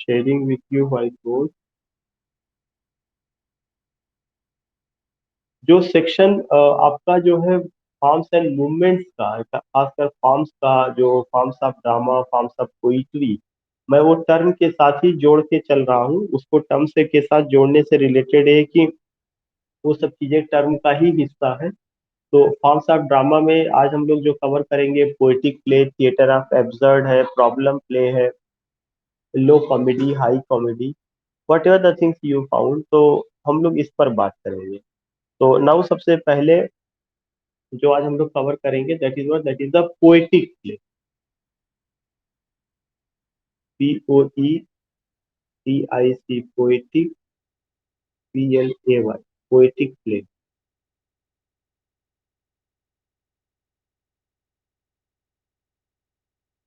Sharing with you while board. जो section आपका जो है फॉर्म्स एंड मूवमेंट्स का है, खासकर फॉर्म्स का, जो forms of drama, forms of poetry, मैं वो टर्म के साथ ही जोड़ के चल रहा हूँ। उसको टर्म से के साथ जोड़ने से रिलेटेड है कि वो सब चीजें टर्म का ही हिस्सा है। तो फॉर्म्स ऑफ ड्रामा में आज हम लोग जो कवर करेंगे, poetic play, theatre of absurd है, प्रॉब्लम प्ले है, low comedy, high comedy, whatever the things you found, तो हम लोग इस पर बात करेंगे। तो नाउ सबसे पहले जो आज हम लोग कवर करेंगे, that is the poetic play. POETIC, poetic, PLAY, poetic play.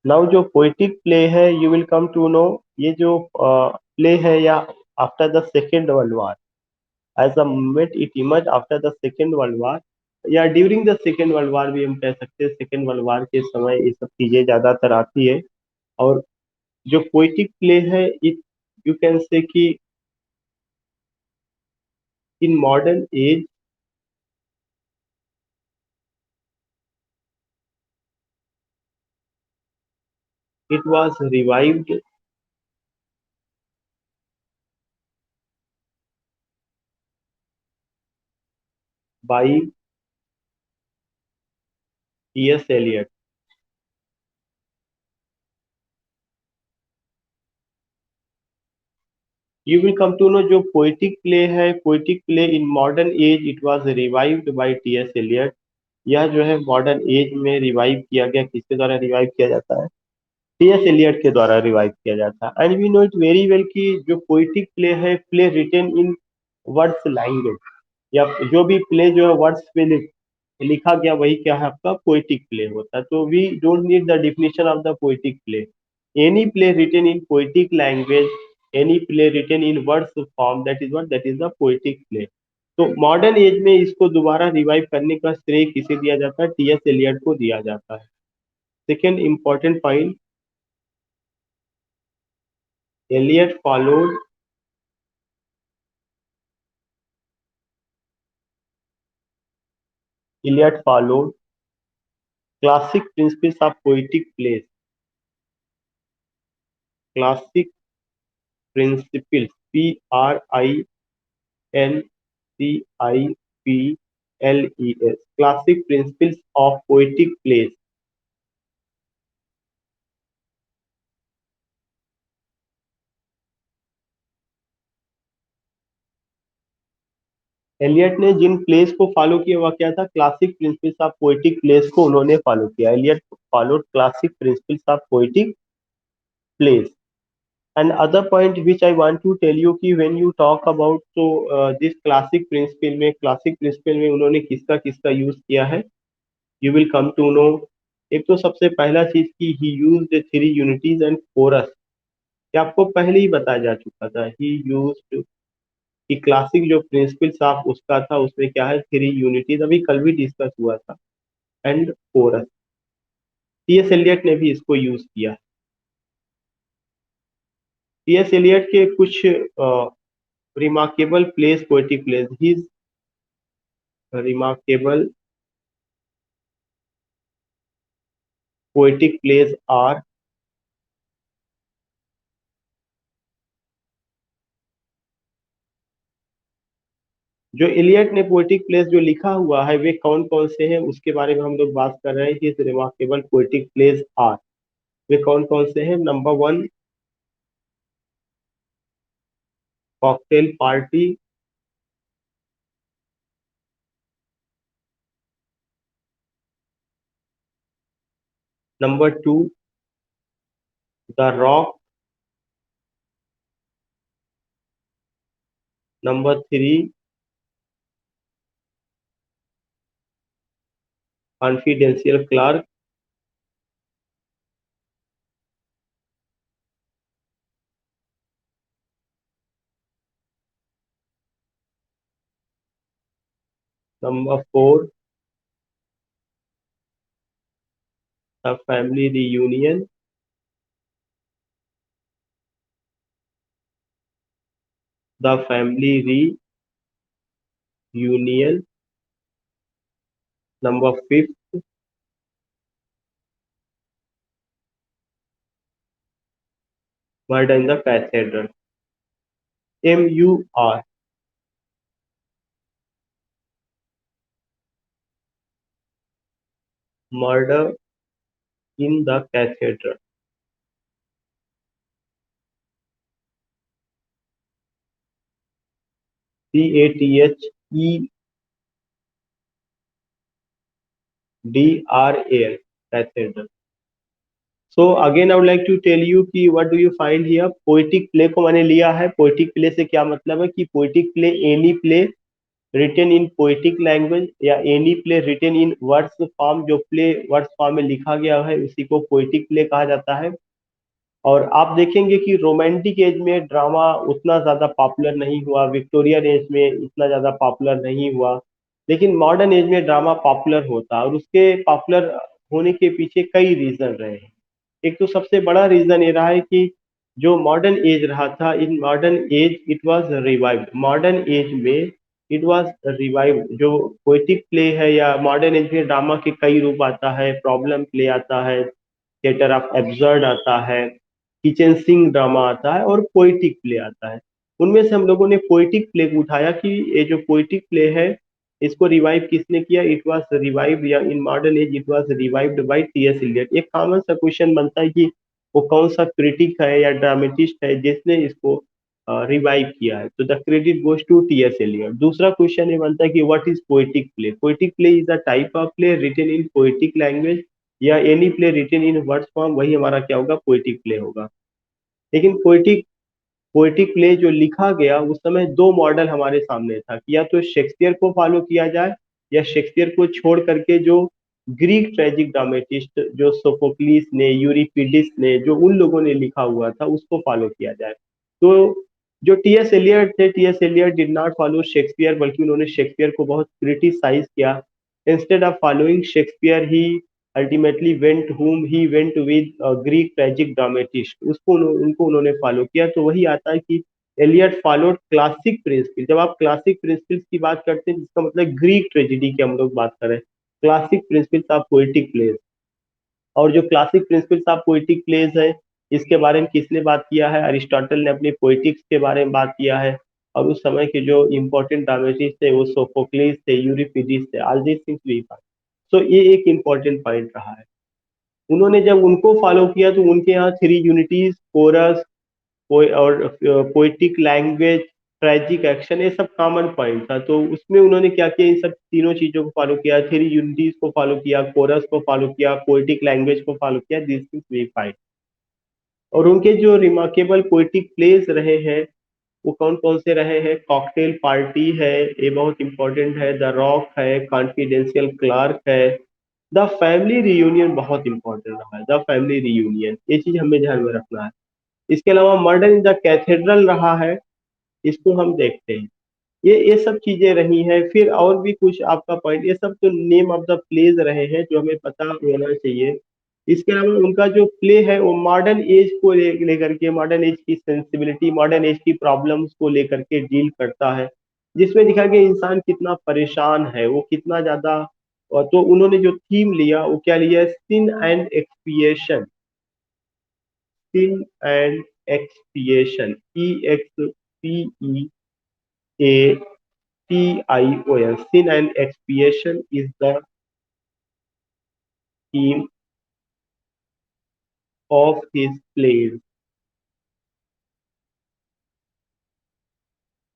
Now जो पोएटिक प्ले है, you will come to know, ये जो प्ले है या after the second world war, as a movement it emerge after the second world war, या during the second world war भी हम कह सकते हैं। सेकेंड वर्ल्ड वार के समय ये सब चीजें ज्यादातर आती है। और जो पोएटिक प्ले है, इट, यू कैन से कि इन modern as it was revived by T.S. Eliot। You will come to know जो पोएटिक प्ले है, poetic play in modern age it was revived by T S. Eliot. यह जो है modern age में revive किया गया, किसके द्वारा रिवाइव किया जाता है? टी.एस. एलियट के द्वारा रिवाइव किया जाता है। And we know it very well कि जो पोएटिक प्ले है, play written in words language, या जो भी प्ले जो है वर्ड्स पे लिखा गया, वही क्या है आपका पोएटिक प्ले होता है। तो we don't need the definition of the poetic play. Any play written in poetic language, any play written in words form, that is the poetic play. तो मॉडर्न एज में इसको दोबारा रिवाइव करने का श्रेय किसे दिया जाता है? टी एस एलियट को दिया जाता है। Second important point, Eliot followed Eliot followed classic principles of poetic plays. Classic principles, PRINCIPLES, classic principles of poetic plays. Eliot ने जिन प्लेस को फॉलो किया, वह क्या था? Classic principles of poetic plays को उन्होंने फॉलो किया। Eliot followed classic principles of poetic plays. And other point which I want to tell you कि व्हेन यू टॉक अबाउट, तो दिस क्लासिक प्रिंसिपल में उन्होंने किसका किसका यूज किया है, you will come to know. एक तो सबसे पहला चीज की he used three unities and chorus, ये आपको पहले ही बताया जा चुका था। ही यूज्ड कि क्लासिक जो प्रिंसिपल्स ऑफ उसका था, उसमें क्या है? थ्री यूनिटीज, अभी कल भी डिस्कस हुआ था, एंड कोरस। टी.एस. एलियट ने भी इसको यूज किया। टी.एस. एलियट के कुछ remarkable plays, poetic plays, his remarkable poetic plays are, जो एलियट ने पोएटिक प्लेस जो लिखा हुआ है, वे कौन कौन से हैं उसके बारे में हम लोग बात कर रहे हैं। His remarkable poetic plays are, वे कौन कौन से हैं? Number one, cocktail party. Number two, the rock. Number three, confidential clerk. Number four, the family reunion. The family reunion, number 5, murder in the cathedral. MUR, murder in the cathedral. CATHEDRAL, cathedral. So again I would like to tell you कि what do you find here. Poetic play को मैंने लिया है। Poetic play से क्या मतलब है कि poetic play any play written in poetic language या any play written in words form, जो प्ले वर्ड्स फॉर्म में लिखा गया है उसी को पोएटिक प्ले कहा जाता है। और आप देखेंगे कि रोमांटिक एज में ड्रामा उतना ज़्यादा पॉपुलर नहीं हुआ, विक्टोरियन एज में इतना ज़्यादा पॉपुलर नहीं हुआ, लेकिन मॉडर्न एज में ड्रामा पॉपुलर होता है। और उसके पॉपुलर होने के पीछे कई रीज़न रहे हैं। एक तो सबसे बड़ा रीज़न ये रहा है कि जो मॉडर्न एज रहा था, इन modern age it was revived. Modern age में इट वाज रिवाइव्ड। जो पोएटिक प्ले है या मॉडर्न एज में ड्रामा के कई रूप आता है, प्रॉब्लम प्ले आता है, थिएटर ऑफ एब्सर्ड आता है, किचन सिंग ड्रामा आता है और पोइटिक प्ले आता है। उनमें से हम लोगों ने पोइटिक प्ले को उठाया कि ये जो पोइटिक प्ले है इसको रिवाइव किसने किया। इट वाज रिवाइव या in modern age it was revived by T S Eliot. एक कॉमन सा क्वेश्चन बनता है कि वो कौन सा क्रिटिक है या ड्रामेटिस्ट है जिसने इसको रिवाइव किया है, तो the credit goes to TS Eliot. दूसरा क्वेश्चन ये बनता है कि what is poetic play. Poetic play is a type of play written in poetic language या any play written in words form, वही हमारा क्या होगा, पोएटिक प्ले होगा। लेकिन पोएटिक पोएटिक प्ले जो लिखा गया उस समय दो मॉडल हमारे सामने था कि या तो शेक्सपियर को फॉलो किया जाए या शेक्सपियर को छोड़ करके जो ग्रीक ट्रेजिक ड्रामेटिस्ट, जो सोफोक्लिस ने, यूरिपिडिस ने, जो उन लोगों ने लिखा हुआ था उसको फॉलो किया जाए। तो जो टीएस एलियट थे, T S Eliot did not follow Shakespeare, बल्कि उन्होंने शेक्सपियर को बहुत क्रिटिसाइज किया। Instead of following Shakespeare he ultimately went whom he went with Greek tragic dramatist, उसको उनको उन्होंने फॉलो किया। तो वही आता है कि एलियट फॉलोड क्लासिक प्रिंसिपल। जब आप क्लासिक प्रिंसिपल्स की बात करते हैं जिसका मतलब ग्रीक ट्रेजिडी की हम लोग बात करें, classic principles of poetic place. और जो classic principles of poetic place है इसके बारे में किसने बात किया है, अरिस्टोटल ने अपने पोएटिक्स के बारे में बात किया है। और उस समय के जो इम्पोर्टेंट ड्रामेटिस्ट थे वो सोफोक्लिस थे, यूरिपिडिस थे, all this things we find. So ये एक इम्पोर्टेंट पॉइंट रहा है। उन्होंने जब उनको फॉलो किया तो उनके यहाँ थ्री यूनिटीज, कोरस और पोएटिक लैंग्वेज, ट्रेजिक एक्शन, ये सब कॉमन पॉइंट था। तो उसमें उन्होंने क्या किया, इन सब तीनों चीजों को फॉलो किया, थ्री यूनिटीज को फॉलो किया, कोरस को फॉलो किया, पोएटिक लैंग्वेज को फॉलो किया, दिस थिंग्स वी फाइंड। और उनके जो रिमार्केबल पोएटिक प्लेस रहे हैं वो कौन कौन से रहे हैं, कॉकटेल पार्टी है, ये बहुत इंपॉर्टेंट है, द रॉक है, कॉन्फिडेंशियल क्लार्क है, द फैमिली रियूनियन बहुत इंपॉर्टेंट रहा है, द फैमिली रियूनियन, ये चीज हमें ध्यान में रखना है। इसके अलावा मर्डर इन द कैथेड्रल रहा है, इसको हम देखते हैं। ये सब चीजें रही हैं। फिर और भी कुछ आपका पॉइंट, ये सब तो नेम ऑफ द प्लेज रहे हैं जो हमें पता होना चाहिए। इसके अलावा उनका जो प्ले है वो मॉडर्न एज को लेकर के, मॉडर्न एज की सेंसिबिलिटी, मॉडर्न एज की प्रॉब्लम्स को लेकर के डील करता है, जिसमें दिखा गया इंसान कितना परेशान है, वो कितना ज्यादा। और तो उन्होंने जो थीम लिया वो क्या लिया, sin and expiation. Sin and expiation, EXPEATION, sin and expiation is the theme of his plays।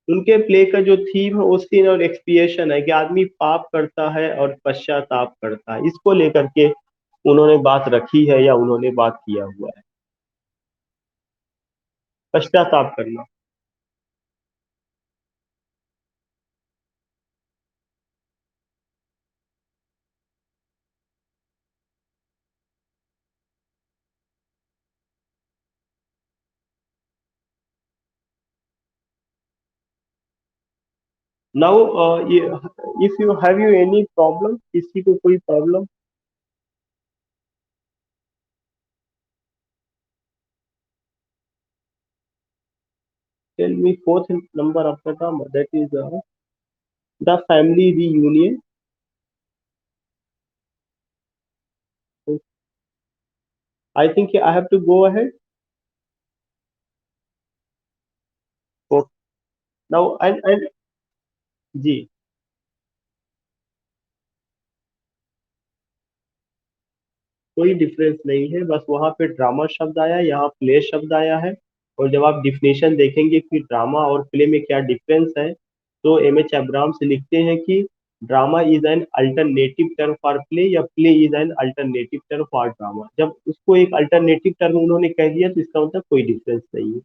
उनके प्ले का जो थीम है वो sin और एक्सपिएशन है कि आदमी पाप करता है और पश्चाताप करता है, इसको लेकर के उन्होंने बात रखी है या उन्होंने बात किया हुआ है, पश्चाताप करना। Now if you have you any problem, किसी को कोई problem. tell me fourth number of the drama, that is the family reunion. I think I have to go ahead. So now and जी, कोई डिफरेंस नहीं है, बस वहां पे drama शब्द आया, यहाँ प्ले शब्द आया है। और जब आप डिफिनेशन देखेंगे कि ड्रामा और प्ले में क्या डिफरेंस है, तो एम एच अब्राहम से लिखते हैं कि drama is an alternative term for play, या play is an alternative term for drama. जब उसको एक अल्टरनेटिव टर्म उन्होंने कह दिया तो इसका मतलब कोई डिफरेंस नहीं है।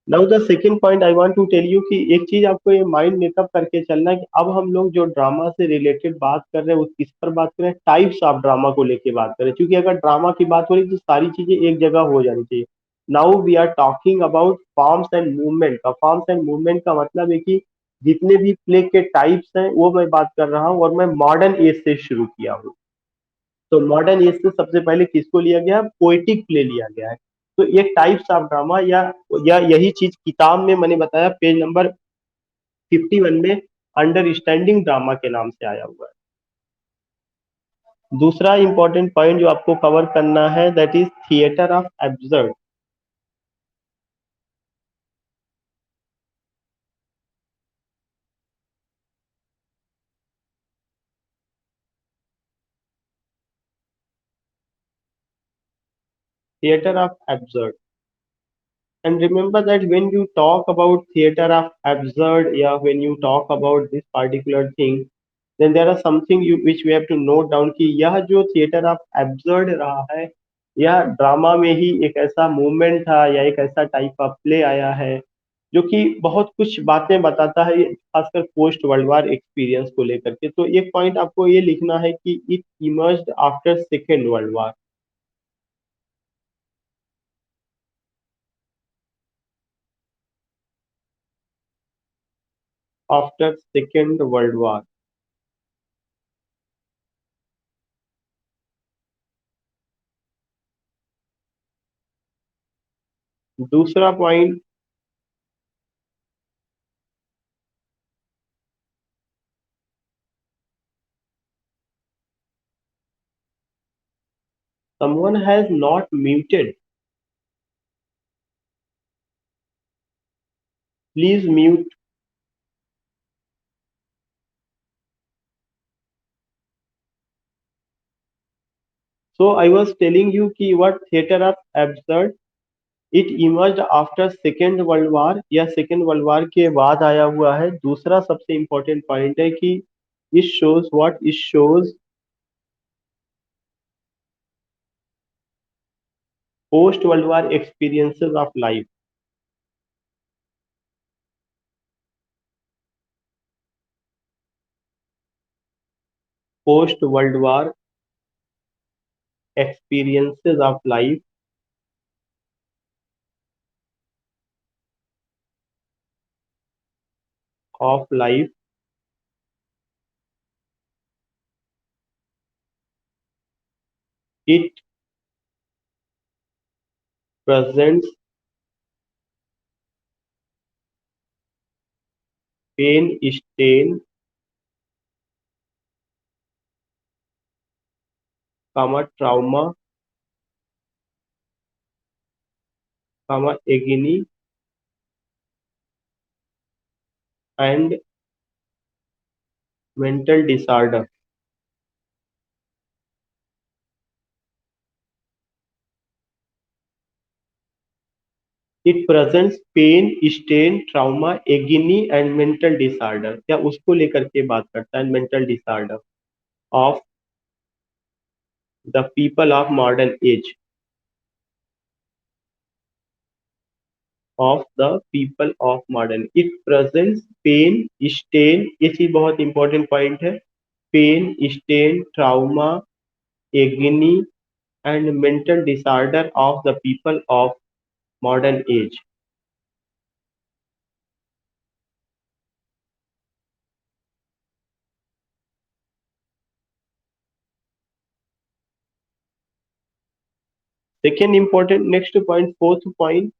Now the second point I want to tell you कि एक चीज आपको ये माइंड मेकअप करके चलना है कि अब हम लोग जो ड्रामा से रिलेटेड बात कर रहे हैं वो किस पर बात कर रहे हैं, टाइप्स ऑफ ड्रामा को लेके बात कर रहे हैं, क्योंकि अगर ड्रामा की बात हो रही है तो सारी चीजें एक जगह हो जानी चाहिए। Now we are talking about forms and movement का। फॉर्म्स एंड मूवमेंट का मतलब है कि जितने भी प्ले के टाइप्स हैं वो मैं बात कर रहा हूँ, और मैं मॉडर्न एज से शुरू किया हूँ। तो मॉडर्न एज से सबसे पहले किसको लिया गया, पोएटिक प्ले लिया गया है। तो ये टाइप्स ऑफ ड्रामा, या यही चीज किताब में मैंने बताया पेज नंबर 51 में अंडरस्टैंडिंग ड्रामा के नाम से आया हुआ है। दूसरा इंपॉर्टेंट पॉइंट जो आपको कवर करना है, that is theatre of absurd. Theatre of absurd, and remember that when you talk about theater of absurd, yeah, when you talk about this particular thing, then there are something which we have to note down कि यह जो theatre of absurd रहा है, यह drama में ही एक ऐसा movement था या एक ऐसा टाइप ऑफ प्ले आया है जो कि बहुत कुछ बातें बताता है, खासकर पोस्ट वर्ल्ड वार एक्सपीरियंस को लेकर के। तो एक पॉइंट आपको ये लिखना है कि it emerged after second world war. After second world वार। दूसरा point, someone has not muted, please mute. So I was telling you कि what theater of absurd, it emerged after second world war, या second world वार के बाद आया हुआ है। दूसरा सबसे इंपॉर्टेंट पॉइंट है कि it shows what, it shows post world war experiences of life। post world war experiences of life, of life, it presents pain stain, trauma, agony and mental disorder। It presents pain, strain, trauma, agony and mental disorder, क्या उसको लेकर के बात करता है, mental disorder of the people of modern age, of the people of modern. It presents pain, strain, ये चीज बहुत इंपॉर्टेंट पॉइंट है, pain, strain, trauma, agony and mental disorder of the people of modern age. Second important next point, fourth point,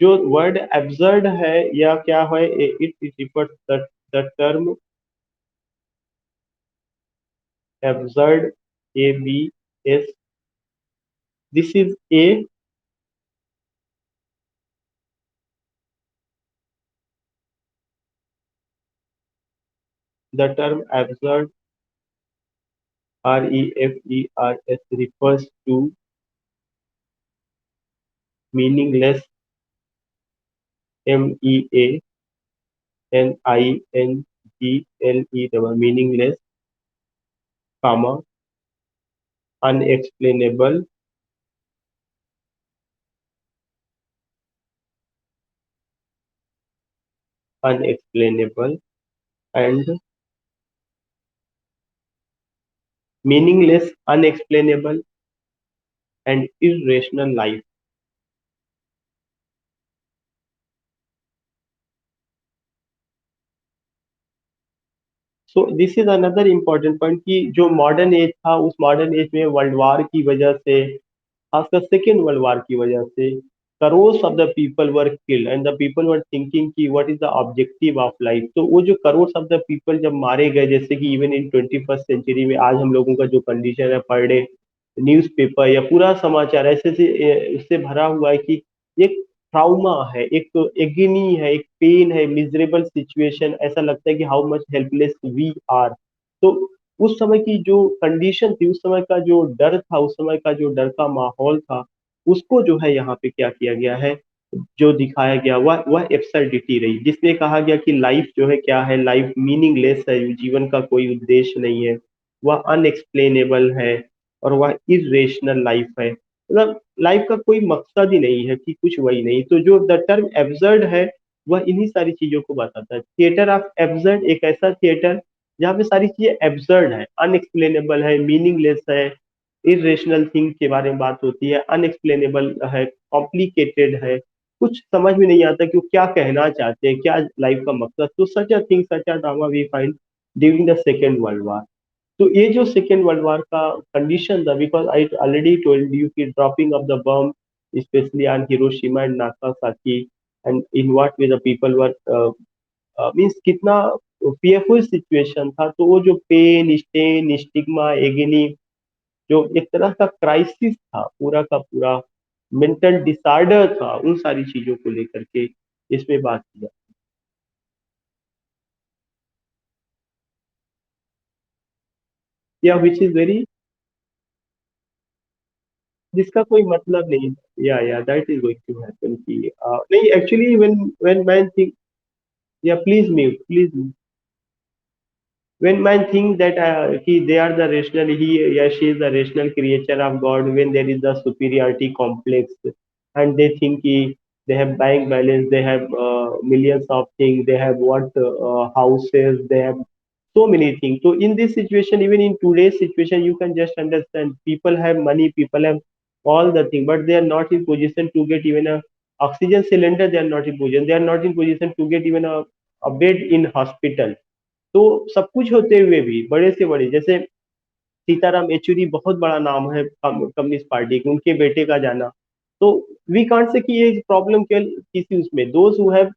जो word absurd है या क्या है, it refers the term absurd, ABS, this is a, the term absurd, REFERS, refers to meaningless, MEANINGLE, meaningless, comma, unexplainable, unexplainable, and meaningless, unexplainable, and irrational life. So this is another important point कि जो modern age था, उस modern age में world war की वजह से, खासकर second world वार की वजह से, crores of the people were killed and the people were thinking कि what is the objective of life. तो वो जो करोर्स ऑफ द पीपल जब मारे गए, जैसे कि इवन इन 21st सेंचुरी में आज हम लोगों का जो कंडीशन है, पर डे न्यूज़पेपर या पूरा समाचार ऐसे से उससे भरा हुआ है कि एक ट्राउमा है, एक एगनी है, एक पेन है, मिजरेबल सिचुएशन, ऐसा लगता है कि how much helpless we are. तो उस समय की जो कंडीशन थी, उस समय का जो डर था, उस समय का जो डर का माहौल था, उसको जो है यहाँ पे क्या किया गया है, जो दिखाया गया वह एब्सर्डिटी रही, जिसमें कहा गया कि लाइफ जो है क्या है, लाइफ मीनिंगलेस है, जीवन का कोई उद्देश्य नहीं है, वह अनएक्सप्लेनेबल है, और वह इरेशनल लाइफ है, मतलब लाइफ का कोई मकसद ही नहीं है, कि कुछ वही नहीं। तो जो द टर्म एब्सर्ड है, वह इन्हीं सारी चीजों को बताता है। थिएटर ऑफ एब्सर्ड एक ऐसा थिएटर जहाँ पे सारी चीजें एब्सर्ड है, अनएक्सप्लेनेबल है, मीनिंगलेस है, इरेशनल थिंग के बारे में बात होती है, अनएक्सप्लेनेबल है, कॉम्प्लिकेटेड है, कुछ समझ में नहीं आता कि वो क्या कहना चाहते हैं, क्या लाइफ का मकसद। तो such a thing, such a drama we find during the second world war. तो ये जो सेकेंड वर्ल्ड वॉर का कंडीशन था, because I already told you कि dropping of the bomb specially on Hiroshima and Nagasaki, and in what way the people were means कितना fearful situation था। तो वो जो पेन, स्टेन, स्टिग्मा, एगनी, जो एक तरह का क्राइसिस था, पूरा का पूरा मेंटल डिसऑर्डर था, उन सारी चीजों को लेकर के इसमें बात किया, या विच इज वेरी, जिसका कोई मतलब नहीं है, या that is going to happen कि नहीं, एक्चुअली व्हेन मैन थिंक, या please mute, please, when man think that they are the rational, he या she is the rational creature of God, when there is the superiority complex, and they think they have bank balance, they have millions of things, they have what houses, they have so many things. So in this situation, even in today's situation, you can just understand people have money, people have all the thing, but they are not in position to get even a oxygen cylinder, they are not in position, they are not in position to get even a bed in hospital। तो सब कुछ होते हुए भी बड़े से बड़े, जैसे सीताराम येचुरी बहुत बड़ा नाम है कम्युनिस्ट पार्टी के, उनके बेटे का जाना, तो वी कांट से कि ये प्रॉब्लम केवल किसी उसमें, those who have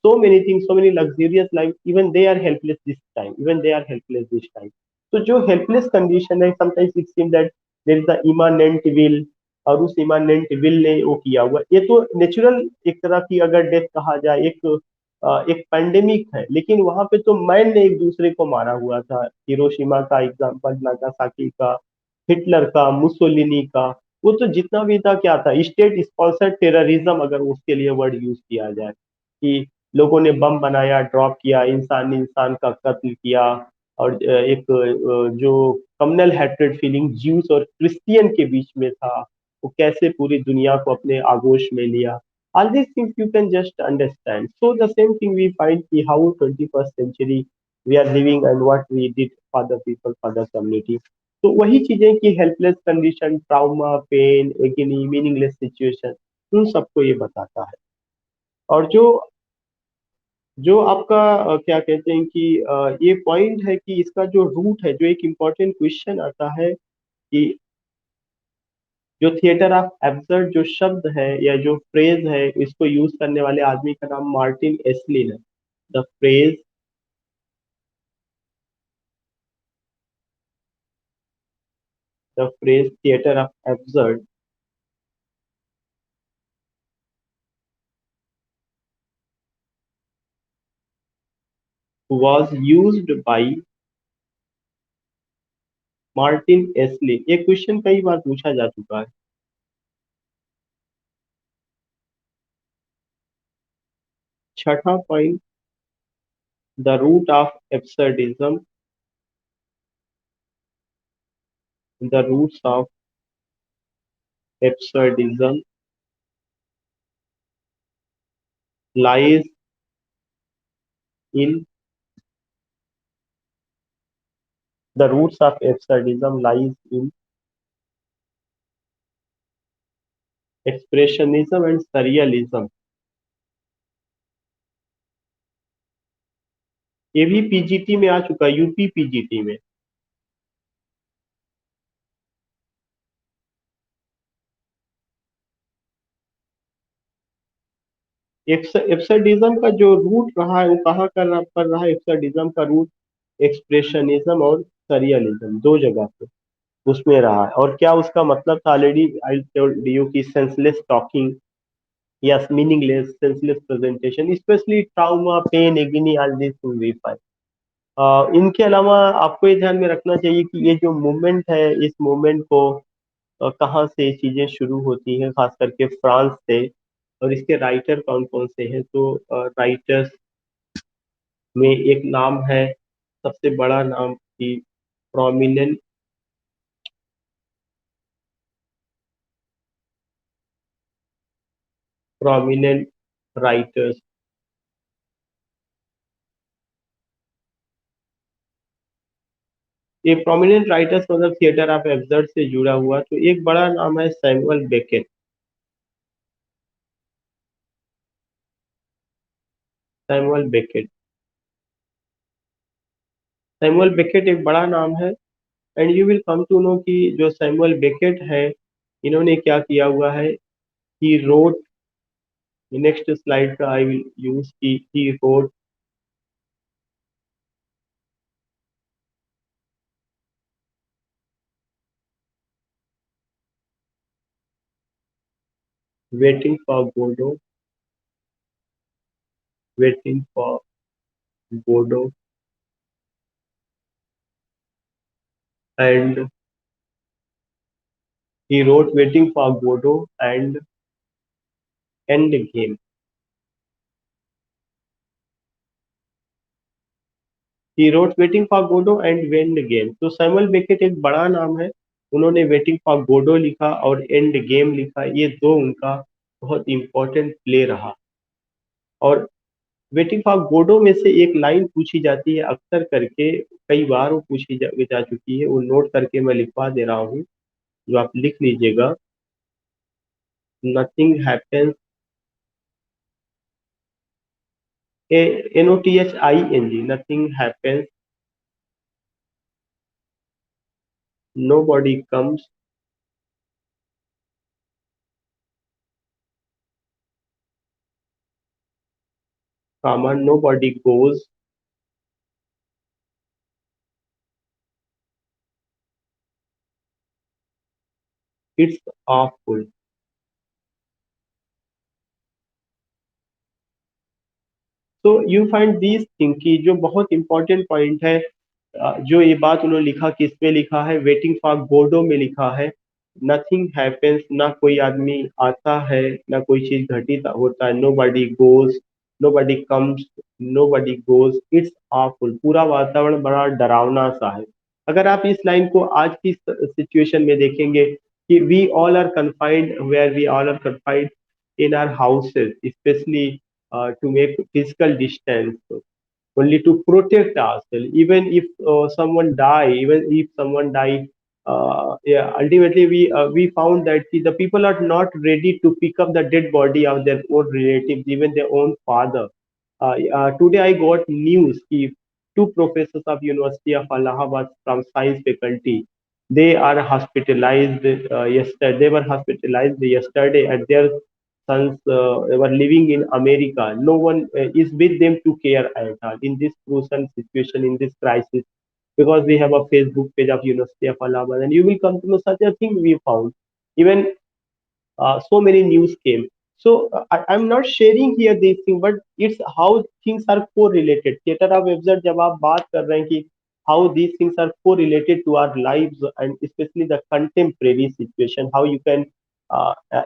so many things, so many luxurious life, even they are helpless this time, even they are helpless this time। तो जो helpless condition है, sometimes it seems that there is a immanent will, और उस immanent will ने वो किया हुआ, ये तो नेचुरल एक तरह की अगर डेथ कहा जाए, एक पैंडेमिक है, लेकिन वहां पे तो मैन ने एक दूसरे को मारा हुआ था, हिरोशिमा का एग्जाम्पल, नागासाकी का, हिटलर का, मुसोलिनी का, वो तो जितना भी था क्या था, स्टेट स्पॉन्सर्ड टेररिज्म, अगर उसके लिए वर्ड यूज किया जाए, कि लोगों ने बम बनाया, ड्रॉप किया, इंसान इंसान का कत्ल किया, और एक जो कम्युनल हैट्रेड फीलिंग ज्यूस और क्रिश्चियन के बीच में था, वो कैसे पूरी दुनिया को अपने आगोश में लिया। All these things you can just understand. So the same thing we find ki how 21st century we are living and what we did for the people, for the community. तो वही चीजें कि helpless condition, trauma, pain, agony, meaningless situation, उन सबको ये बताता है। और जो जो आपका क्या कहते हैं कि ये पॉइंट है कि इसका जो रूट है, जो एक इम्पॉर्टेंट क्वेश्चन आता है कि जो थिएटर ऑफ एब्सर्ड जो शब्द है या जो फ्रेज है, इसको यूज करने वाले आदमी का नाम मार्टिन एस्लिन है। The phrase the phrase theatre of absurd was used by Martin Esslin. ये क्वेश्चन कई बार पूछा जा चुका है। छठा point, the root of absurdism, the roots of absurdism lies in the roots of absurdism lies in expressionism and surrealism. ये भी पीजीटी में आ चुका है, यूपी पीजीटी में। एब्सर्डिज्म का जो रूट रहा है वो कहाँ पर रहा है? एब्सर्डिज्म का रूट एक्सप्रेशनिज्म और सरियलिज्म, दो जगह पे उसमें रहा है। और क्या उसका मतलब था? ऑलरेडी आई टोल्ड यू कि senseless talking, yes, meaningless senseless presentation, specially trauma, pain, agony, all this will be fine. इनके अलावा आपको ये ध्यान में रखना चाहिए कि ये जो मूवमेंट है, इस मूवमेंट को कहाँ से चीजें शुरू होती हैं, खास करके फ्रांस से। और इसके राइटर कौन कौन से हैं? तो राइटर्स में एक नाम है, सबसे बड़ा नाम की प्रोमिनेंट प्रोमिनेंट राइटर्स। ये प्रोमिनेंट राइटर्स मतलब थिएटर ऑफ एब्सर्ड से जुड़ा हुआ, तो एक बड़ा नाम है Samuel Beckett. Samuel Beckett Samuel Beckett एक बड़ा नाम है। And you will come to know कि जो सैमुअल बेकेट है, इन्होंने क्या किया हुआ है। ही रोट, नेक्स्ट स्लाइड का आई विल यूज, की he wrote waiting for Godot, waiting for Godot and he wrote Waiting for Godot and Endgame। He wrote Waiting for Godot and Endgame। तो Samuel Beckett एक बड़ा नाम है। उन्होंने waiting for गोडो लिखा और एंड गेम लिखा, ये दो उनका बहुत इंपॉर्टेंट प्ले रहा। और वेटिंग फॉर गोडो में से एक लाइन पूछी जाती है अक्सर करके, कई बार वो पूछी जा चुकी है, वो नोट करके मैं लिखवा दे रहा हूँ, जो आप लिख लीजिएगा। Nothing happens, NOTHING, nothing happens, nobody comes, comma, nobody goes, it's awful। तो यू फाइंड दिस थिंग की जो बहुत इंपॉर्टेंट पॉइंट है, जो ये बात उन्होंने लिखा, किस पे लिखा है? वेटिंग फॉर गोडो में लिखा है। नथिंग हैपेंस, ना कोई आदमी आता है, ना कोई चीज घटित होता है। Nobody goes, nobody comes, nobody goes, it's awful. पूरा वातावरण बड़ा डरावना सा है। अगर आप इस लाइन को आज की सिचुएशन में देखेंगे कि we all are confined, where we all are confined in our houses, specially to make physical distance, only to protect ourselves. Even if someone die, yeah, ultimately we found that the people are not ready to pick up the dead body of their own relatives, even their own father. Today I got news कि two professors of University of Allahabad from science faculty, They are hospitalized yesterday. They were hospitalized yesterday, and their sons were living in America. No one is with them to care at all in this crucial situation, in this crisis. Because we have a Facebook page of University of Allahabad, and you will come to know such a thing we found. Even so many news came. So I'm not sharing here these things, but it's how things are correlated. Theater of absurd जब आप बात कर रहे हैं कि how these things are correlated to our lives and especially the contemporary situation, how you can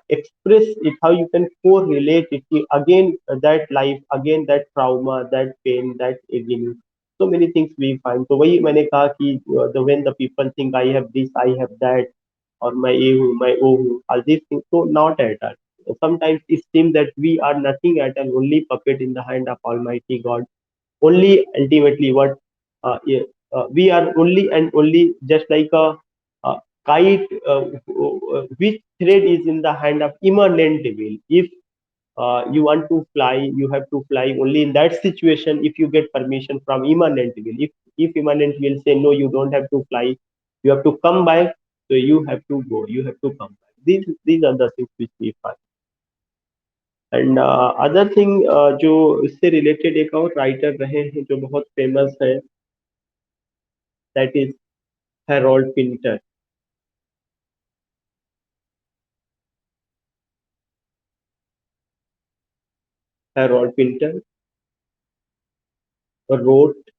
express it, how you can correlate it to, again that life, again that trauma, that pain, that agony. So many things we find. तो वही मैंने कहा कि the when the people think I have this, I have that, or my A who, my O who, all these things. So not at all. Sometimes it seems that we are nothing at all, only puppet in the hand of Almighty God. Only ultimately what yeah, we are only and only just like a kite, which thread is in the hand of immanent will. If you want to fly, you have to fly only in that situation if you get permission from immanent will. If immanent will say no, you don't have to fly, you have to come back, so you have to go, you have to come back. These are the things which we find. And other thing जो इससे related एक और writer रहे हैं जो बहुत famous है, that is Harold Pinter. Harold Pinter wrote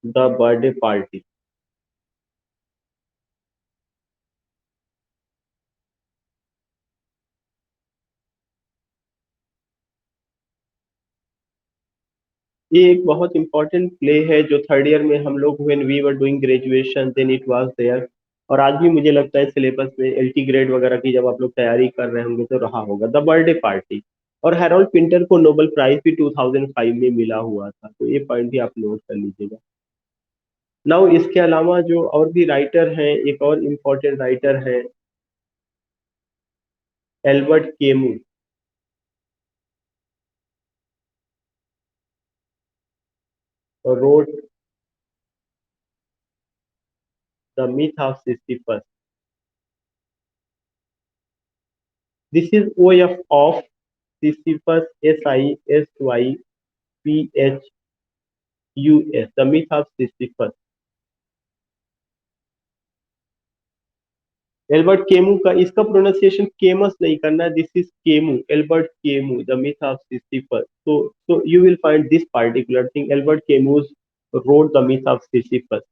the birthday party. ये एक बहुत इंपॉर्टेंट प्ले है जो थर्ड ईयर में हम लोग when we were doing graduation then it was there. और आज भी मुझे लगता है सिलेबस में एलटी ग्रेड वगैरह की जब आप लोग तैयारी कर रहे होंगे तो रहा होगा द बर्थडे पार्टी. और हेरोल्ड पिंटर को नोबेल प्राइज भी 2005 में मिला हुआ था, तो ये पॉइंट भी आप नोट कर लीजिएगा. नाउ इसके अलावा जो और भी राइटर हैं, एक और इम्पोर्टेंट राइटर है Albert chemo. wrote the myth of Sisyphus. This is OF of Sisyphus, Sisyphus, the myth of Sisyphus. Albert chemo का, इसका प्रोनाउंसिएशन केमस नहीं करना, this is chemo, Albert chemo, the myth of Sisyphus. So you will find this particular thing, Albert Camus wrote the myth of Sisyphus.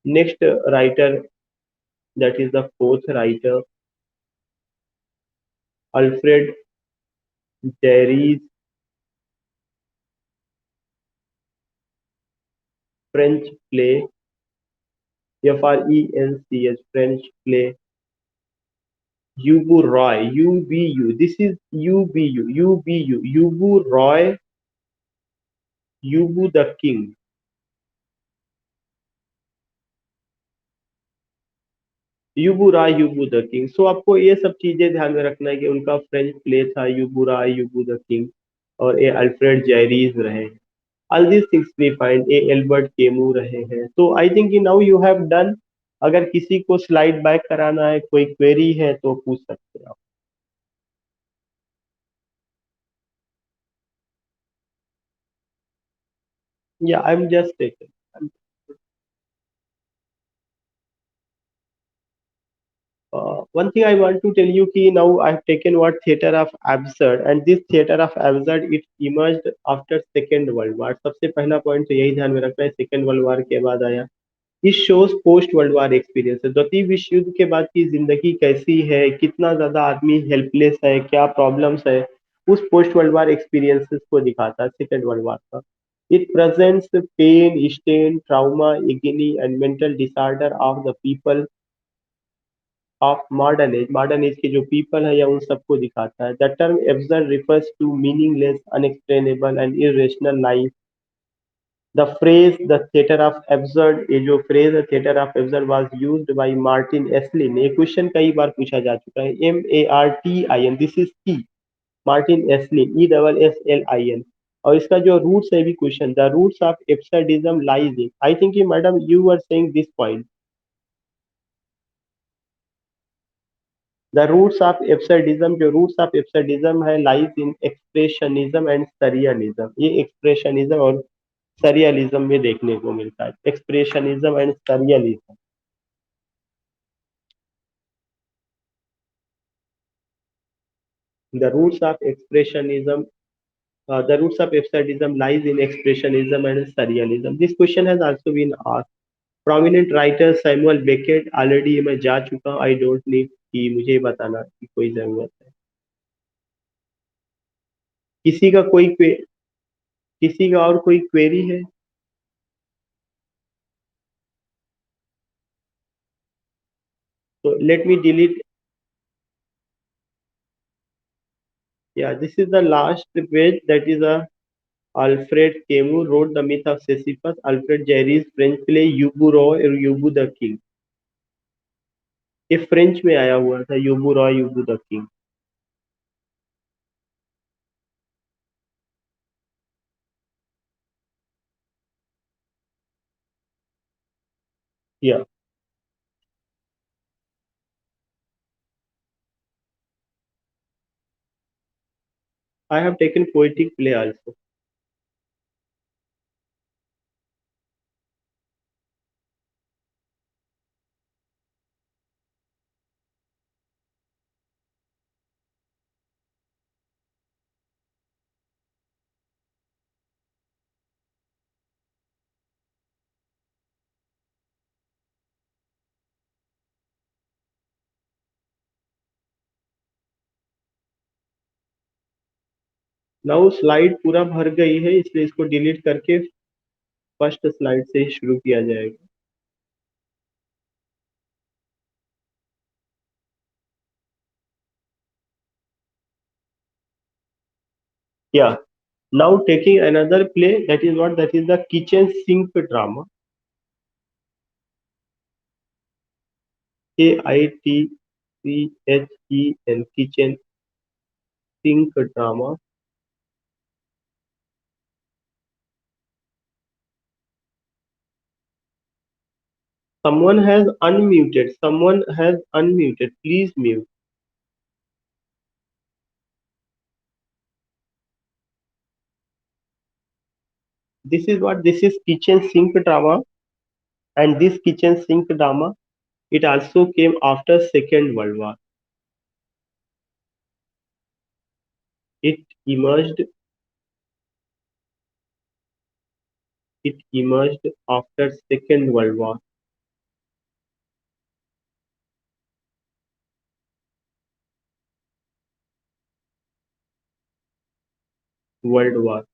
Next writer, that is the fourth writer, Alfred Jarry's French play, French, French play, Yubu Roy, UBU. This is UBU, UBU, Yubu Roy, Yubu the King. युबुरा Ubu the king. So आपको ये सब चीजें ध्यान में रखना है कि उनका फ्रेंच प्ले था युबुरा युबू द किंग, और ए अल्फ्रेड जैरीज रहे. All these things we find, a Albert Camus रहे हैं. तो I think now you have done. अगर किसी को स्लाइड बैक कराना है, कोई क्वेरी है तो पूछ सकते हैं आप. या आई am just taking. One thing I want to tell you कि now I've taken what theater of absurd, and this theater of absurd it emerged after Second World War. सबसे पहला पॉइंट तो यही ध्यान में रखना है, सेकेंड वर्ल्ड वार के बाद आया. इस shows post world war experience, द्वितीय विश्व युद्ध के बाद की जिंदगी कैसी है, कितना ज्यादा आदमी हेल्पलेस है, क्या प्रॉब्लम्स है, उस पोस्ट वर्ल्ड वार एक्सपीरियंसेस को दिखाता है सेकेंड वर्ल्ड वार का. It presents pain, strain, trauma, agony and mental disorder of the people of modern age के जो पीपल है या उन सबको दिखाता है. The term absurd refers to meaningless, unexplainable and irrational life. The phrase the theatre of absurd, ये जो फ्रेज है theatre of absurd was used by Martin Esslin. ये क्वेश्चन कई बार पूछा जा चुका है. MARTIN, this is key, Martin एस्लिन, ESSLIN. और इसका जो रूट्स है भी question, the roots of absurdism lies in, I think you madam you are saying this point, the roots of absurdism, जो रूट्स ऑफ एब्सर्डिज्म है lies in expressionism and surrealism, ये expressionism और surrealism में देखने को मिलता है, expressionism and surrealism. The roots of expressionism, the roots of absurdism lies in expressionism and surrealism. This question has also been asked. Prominent writer Samuel Beckett, already मैं जा चुका हूँ, आई डोंट नीड कि मुझे बताना की कोई जरूरत है। किसी का कोई किसी का और कोई क्वेरी है? तो let me delete, yeah this is the last page, that is a Alfred Camus wrote the myth of Sisyphus, Alfred Jarry's French play Ubu Roi और यूबू द किंग, ये फ्रेंच में आया हुआ था, Ubu Roi Ubu the king. Yeah I have taken poetic play also. Now slide पूरा भर गई है, इसलिए इसको डिलीट करके फर्स्ट स्लाइड से ही शुरू किया जाएगा। या now taking another play, that is what, that is the kitchen sink drama, KITCHEN, kitchen sink drama. Someone has unmuted, someone has unmuted, please mute. This is what, this is kitchen sink drama, and this kitchen sink drama, it also came after Second World War. It emerged, it emerged after Second World War. World War.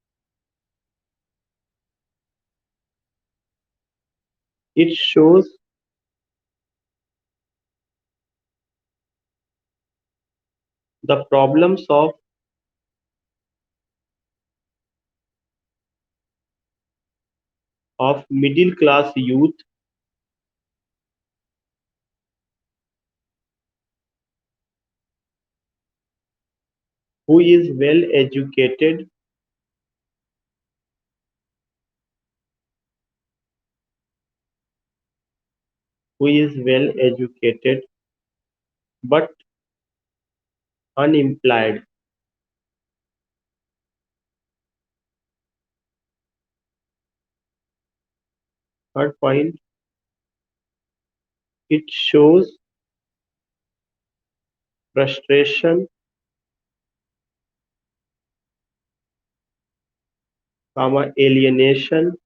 It shows the problems of middle class youth who is well educated, who is well educated but unemployed. Third point, it shows frustration, alienation,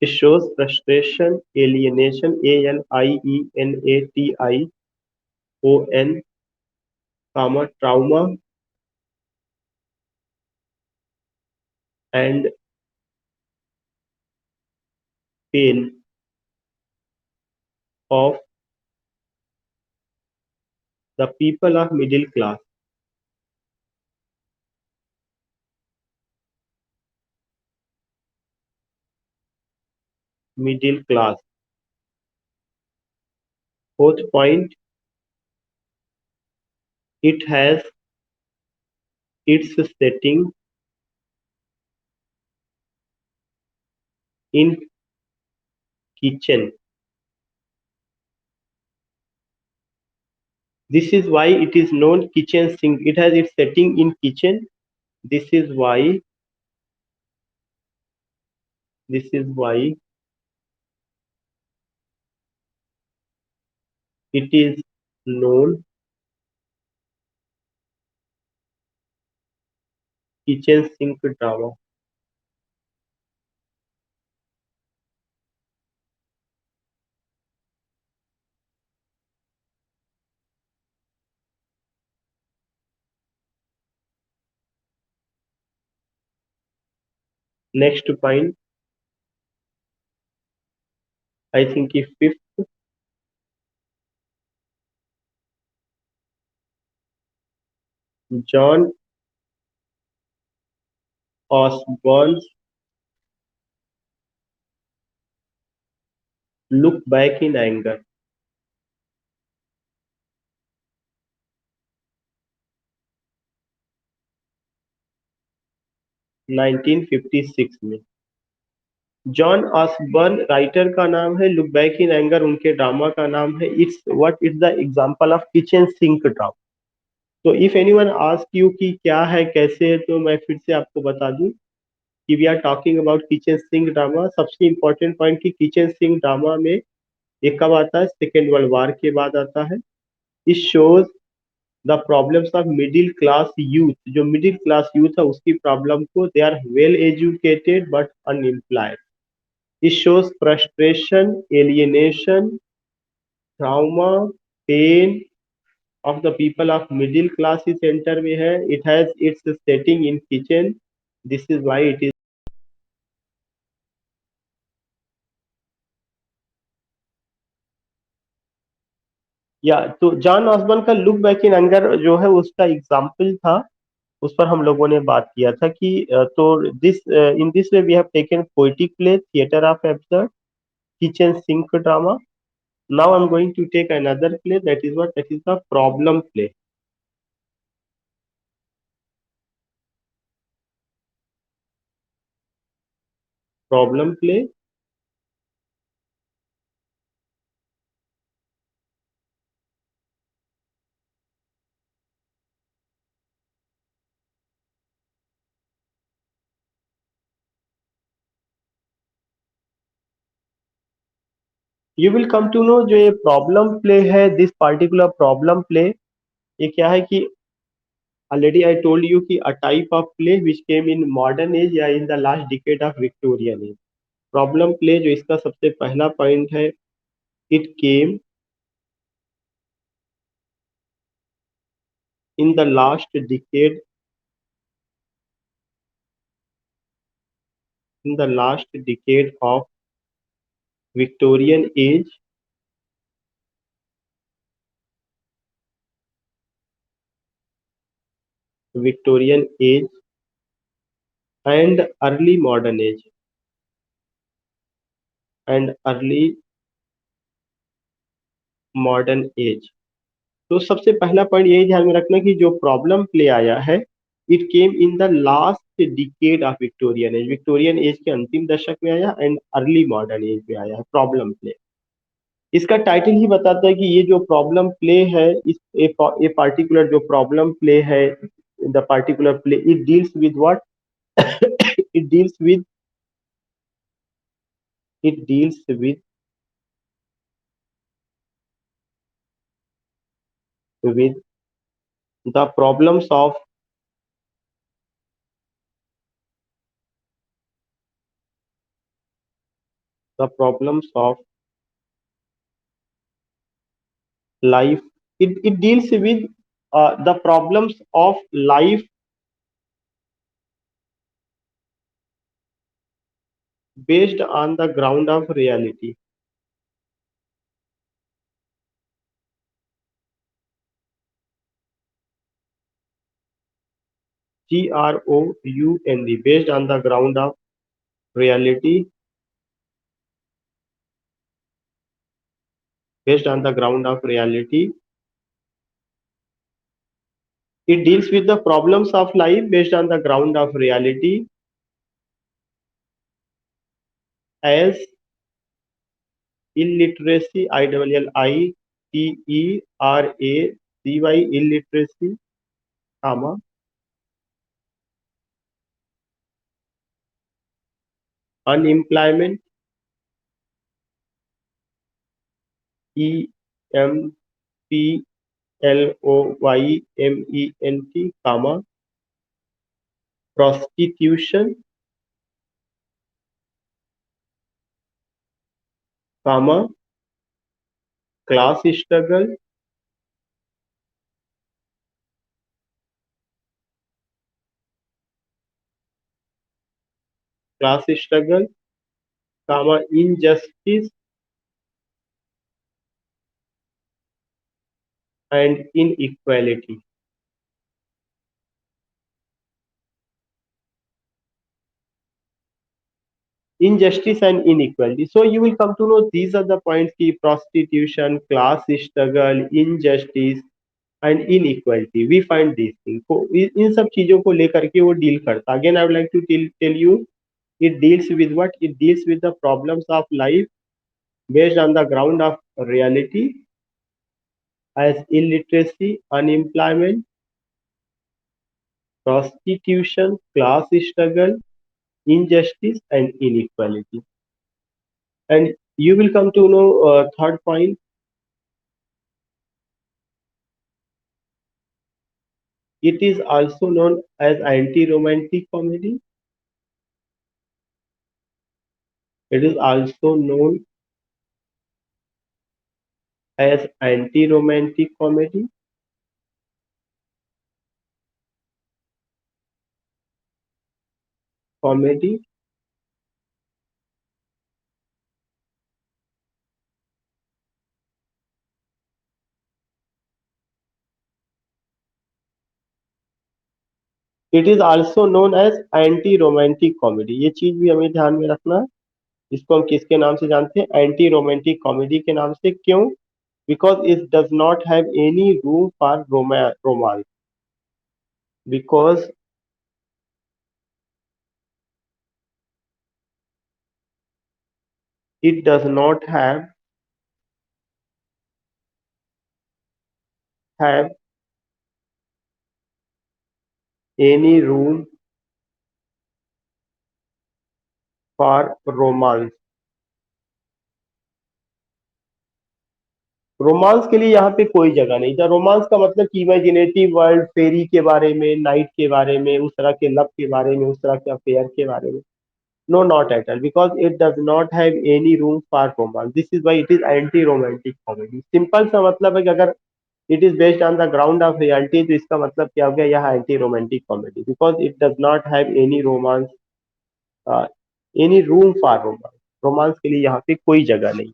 it shows frustration, alienation, ALIENATION, trauma, and pain of the people of middle class. middle class. Fourth point, it has its setting in kitchen. This is why it is known kitchen sink. It has its setting in kitchen. This is why this is why it is known kitchen sink drama. Next point, I think if fifth, John Osborne's Look Back in Anger, 1956 में। John Osborne writer का नाम है, look back in anger उनके drama का नाम है। It's the example of kitchen sink drama. तो if anyone ask you कि क्या है कैसे है, तो मैं फिर से आपको बता दूं कि we are talking about kitchen sink drama. सबसे इंपॉर्टेंट पॉइंट कि किचन सिंक ड्रामा में ये कब आता है, सेकेंड वर्ल्ड वार के बाद आता है। It shows the problems of middle class youth. जो मिडिल क्लास यूथ है उसकी प्रॉब्लम को, they are well educated but unemployed. It shows frustration, alienation, trauma, pain of the people of middle class इस center में है। it has its setting in kitchen, this is why it is। या तो John Osborne का look back in anger जो है उसका example था, उस पर हम लोगों ने बात किया था कि तो this in this way we have taken poetic play, theatre of absurd, kitchen sink drama. Now I am going to take another play, that is the problem play. Problem play, you will come to know जो ये problem play है, this particular problem play, ये क्या है कि already I told you कि a type of play which came in modern age या in the last decade of Victorian age। Problem play जो इसका सबसे पहला पॉइंट है, it came in the last decade of Victorian age, Victorian age and early modern age and early modern age। तो सबसे पहला point यही ध्यान में रखना कि जो प्रॉब्लम प्ले आया है, it came in the last decade of Victorian age, Victorian age के अंतिम दशक में आया एंड अर्ली मॉडर्न एज में आया है प्रॉब्लम प्ले। इसका टाइटल ही बताता है कि ये जो प्रॉब्लम प्ले है, इस ए पार्टिकुलर जो प्रॉब्लम प्ले है, the particular play it deals with what it deals with it deals with the problems of the problems of life। It deals with the problems of life based on the ground of reality। GROUND, based on the ground of reality based on the ground of reality. It deals with the problems of life based on the ground of reality as illiteracy, ILLITERACY, illiteracy, comma, unemployment, EMPLOYMENT, comma, prostitution, comma, class struggle, class struggle, comma, injustice and inequality. Injustice and inequality. So you will come to know these are the points की prostitution, class struggle, injustice and inequality. We find these things. So इन सब चीजों को लेकर के वो deal करता. Again, I would like to tell you, it deals with what? It deals with the problems of life based on the ground of reality as illiteracy, unemployment, prostitution, class struggle, injustice and inequality. And you will come to know third point. It is also known as anti-romantic comedy. It is also known as anti-romantic comedy. Comedy. It is also known as anti-romantic comedy. ये चीज भी हमें ध्यान में रखना है. इसको हम किसके नाम से जानते हैं? एंटी रोमांटिक कॉमेडी के नाम से. क्यों? Because it does not have any room for romance. Because it does not have any room for romance. Romance के लिए यहाँ पे कोई जगह नहीं था. रोमांस का मतलब कि इमेजिनेटिव वर्ल्ड, फेरी के बारे में, नाइट के बारे में, उस तरह के लव के बारे में, उस तरह के अफेयर के बारे में. No, not at all. Because it does not have any room for romance. This is why it is anti romantic comedy. Simple सा मतलब है कि अगर it is based on the ground of reality तो इसका मतलब क्या हो गया? यह anti romantic comedy. Because it does not have any romance, any room for romance. Romance के लिए यहाँ पे कोई जगह नहीं है.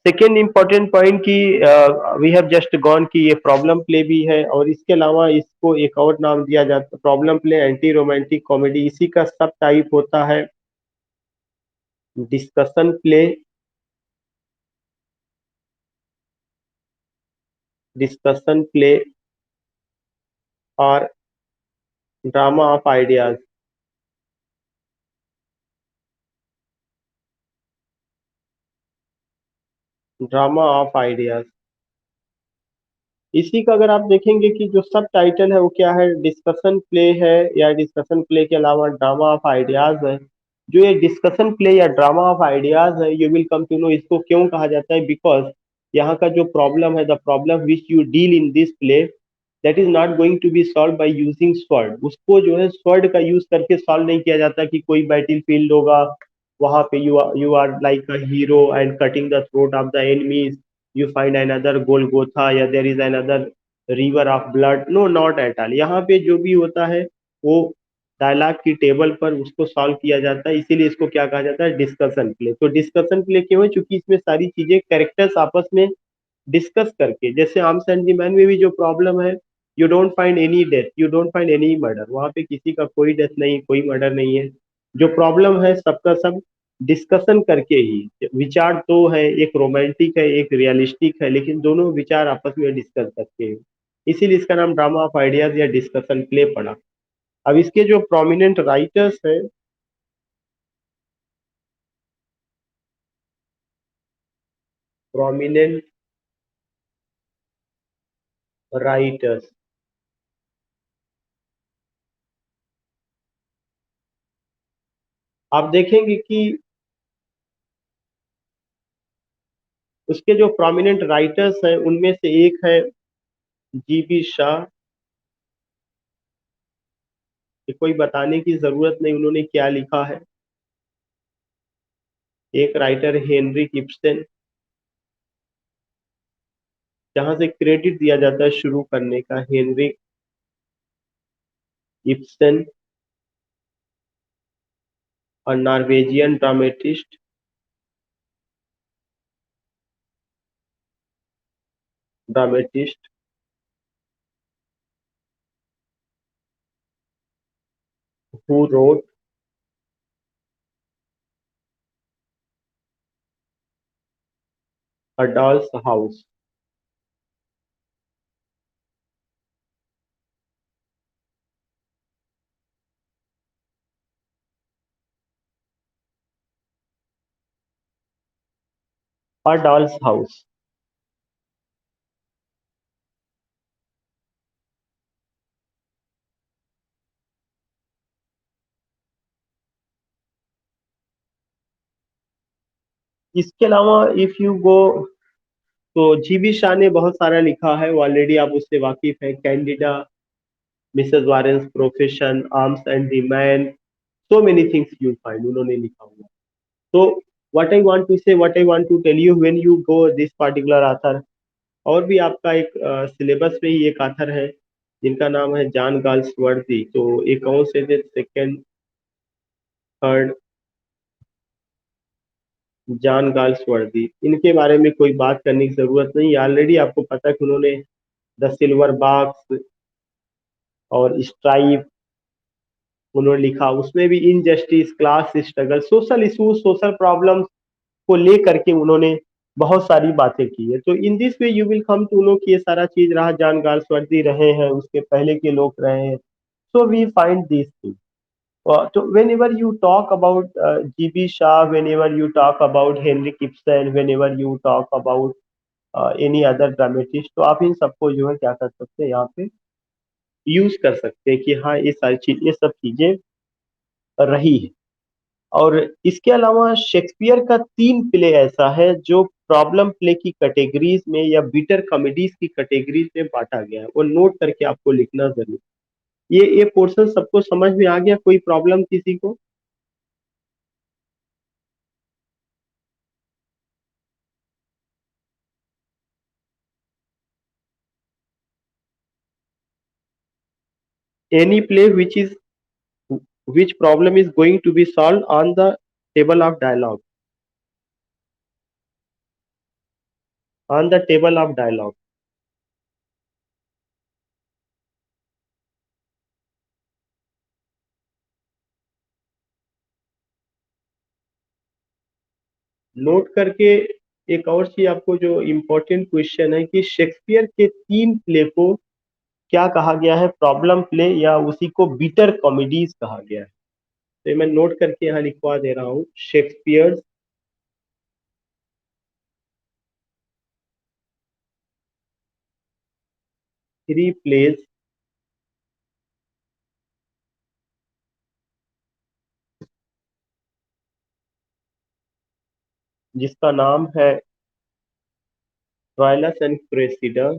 सेकेंड इंपॉर्टेंट पॉइंट की वी हैव जस्ट गॉन कि ये प्रॉब्लम प्ले भी है और इसके अलावा इसको एक और नाम दिया जाता है problem play anti romantic comedy. इसी का सब टाइप होता है डिस्कशन प्ले, डिस्कशन प्ले और drama of ideas. Drama of ideas. इसी का अगर आप देखेंगे कि जो सब टाइटल है वो क्या है? डिस्कशन प्ले है या डिस्कशन प्ले के अलावा ड्रामा ऑफ आइडियाज है. जो ये डिस्कशन प्ले या ड्रामा ऑफ आइडियाज है, you will come to know इसको क्यों कहा जाता है. बिकॉज यहाँ का जो प्रॉब्लम है, the problem which you deal in this play, that is not going to be solve by using sword. उसको जो है स्वर्ड का यूज करके सॉल्व नहीं किया जाता कि कोई बैटल फील्ड होगा, वहां पे you are like a hero and cutting the throat of the enemies, you find another Golgotha या there is another river of blood. No, not at all. यहाँ पे जो भी होता है वो डायलॉग की टेबल पर उसको सॉल्व किया जाता है. इसीलिए इसको क्या कहा जाता है? Discussion play. तो डिस्कशन प्ले क्यों है? क्योंकि इसमें सारी चीजें कैरेक्टर्स आपस में डिस्कस करके, जैसे आर्म्स एंड दी मैन में भी जो प्रॉब्लम है, you don't find any death, you don't find any murder. वहां पे किसी का कोई डेथ नहीं, कोई मर्डर नहीं है. जो प्रॉब्लम है सबका सब डिस्कशन करके ही, विचार दो है, एक रोमांटिक है एक रियलिस्टिक है, लेकिन दोनों विचार आपस में डिस्कस करके ही, इसीलिए इसका नाम ड्रामा ऑफ आइडियाज या डिस्कशन प्ले पड़ा। अब इसके जो प्रोमिनेंट राइटर्स हैं, प्रोमिनेंट राइटर्स, आप देखेंगे कि उसके जो प्रोमिनेंट राइटर्स हैं उनमें से एक है जीबी शाह। ये कोई बताने की जरूरत नहीं उन्होंने क्या लिखा है। एक राइटर हेनरी किप्सन, जहां से क्रेडिट दिया जाता है शुरू करने का, हेनरी किप्सन, और Norwegian dramatist who wrote a dolls house. A dolls house. इसके अलावा इफ यू गो, तो जीबी शाह ने बहुत सारा लिखा है, ऑलरेडी आप उससे वाकिफ है, Candida, Mrs Warren's profession, arms and the man, so many things you find, उन्होंने लिखा हुआ। तो what I want to say, what I want to tell you, when you go this particular author, और भी आपका एक सिलेबस में ही एक ऑथर है जिनका नाम है जॉन गाल्सवर्दी। तो एक और से सेकंड थर्ड, जॉन गाल्सवर्दी, इनके बारे में कोई बात करने की जरूरत नहीं, ऑलरेडी आपको पता है कि उन्होंने द सिल्वर बॉक्स और स्ट्राइप उन्होंने लिखा, उसमें भी injustice, class struggle, social issues, social problems को लेकर के उन्होंने बहुत सारी बातें की है। तो in this way you will come to know कि ये सारा चीज रहा, जॉन गाल्सवर्दी रहे हैं, उसके पहले के लोग रहे हैं। So we find this thing. So whenever you talk about GB Shah, whenever you talk about Henry Gibson, whenever you talk about any other dramatist, तो आप इन सबको जो है क्या कर सकते हैं यहाँ पे यूज कर सकते हैं कि हाँ ये सारी चीज, ये सब चीजें रही है। और इसके अलावा शेक्सपियर का तीन प्ले ऐसा है जो प्रॉब्लम प्ले की कैटेगरीज में या बिटर कॉमेडीज की कैटेगरीज में बांटा गया है, वो नोट करके आपको लिखना जरूर। ये पोर्शन सबको समझ में आ गया, कोई प्रॉब्लम किसी को? Any play which problem is going to be solved on the table of dialogue, on the table of dialogue। Note करके एक और चीज आपको जो इम्पोर्टेंट क्वेश्चन है कि शेक्सपियर के तीन प्ले को क्या कहा गया है, प्रॉब्लम प्ले या उसी को बिटर कॉमेडीज कहा गया है। तो ये मैं नोट करके यहाँ लिखवा दे रहा हूँ, शेक्सपियर थ्री प्लेज, जिसका नाम है Troilus and Cressida,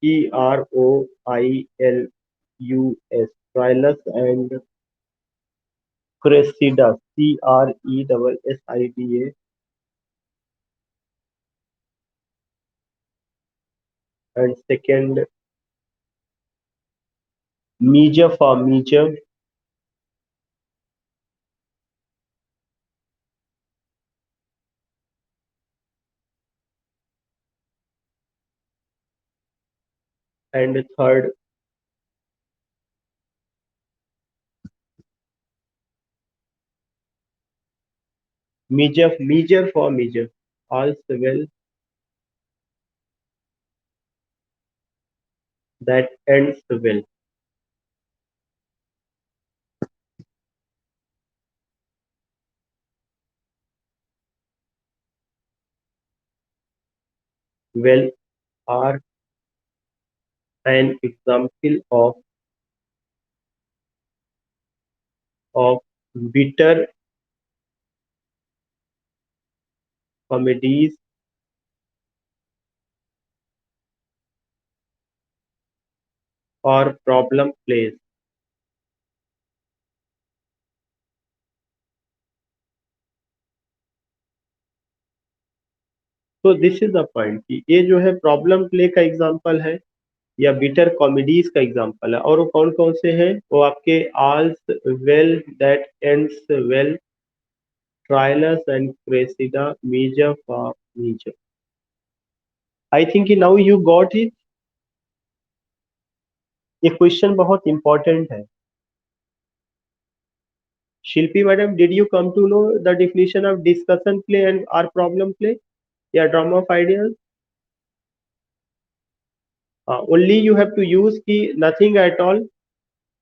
TROILUS, Troilus and Cressida, CRESSIDA, and second measure for measure, and third Measure for measure. All's well that ends well. Well are an example of bitter comedies or problem plays. तो this is the point कि ये जो है problem play का example है या bitter comedies का example है, और वो कौन कौन से हैं? वो आपके all's well that ends well, Troilus and Cressida, measure for measure. I think now you got it. ये क्वेश्चन बहुत इंपॉर्टेंट है। Shilpi madam, did you come to know the definition of discussion play and or problem play या drama of ideas? Only you have to use की nothing at all,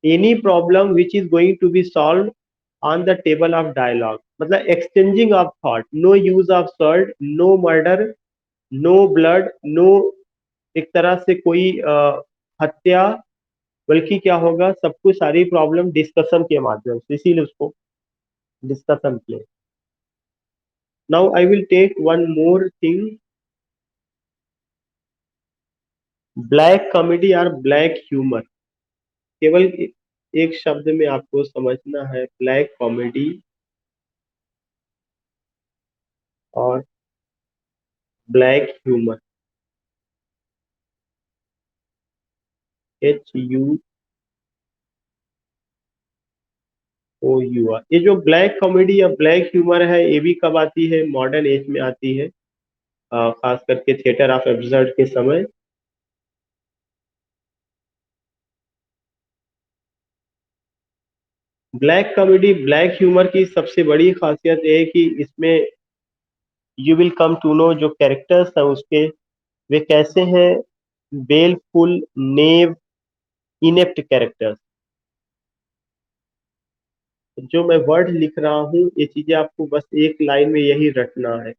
any problem which is going to be solved on the table of dialogue, मतलब exchanging of thought, no use of sword, no murder, no blood, no एक तरह से कोई हत्या, बल्कि क्या होगा, सब कुछ सारी प्रॉब्लम डिस्कशन के माध्यम से, इसीलिए उसको discussion play. Now I will take one more thing, black comedy और ब्लैक ह्यूमर। केवल एक शब्द में आपको समझना है, ब्लैक कॉमेडी और ब्लैक ह्यूमर। HUOUR, ये जो ब्लैक कॉमेडी या ब्लैक ह्यूमर है, ये भी कब आती है? मॉडर्न एज में आती है, खास करके थिएटर ऑफ एब्सर्ड के समय। ब्लैक कॉमेडी ब्लैक ह्यूमर की सबसे बड़ी खासियत ये है कि इसमें you will come to know जो कैरेक्टर्स हैं उसके, वे कैसे हैं, बेलफुल, नेव, इनेप्ट कैरेक्टर्स। जो मैं वर्ड लिख रहा हूँ, ये चीजें आपको बस एक लाइन में यही रटना है।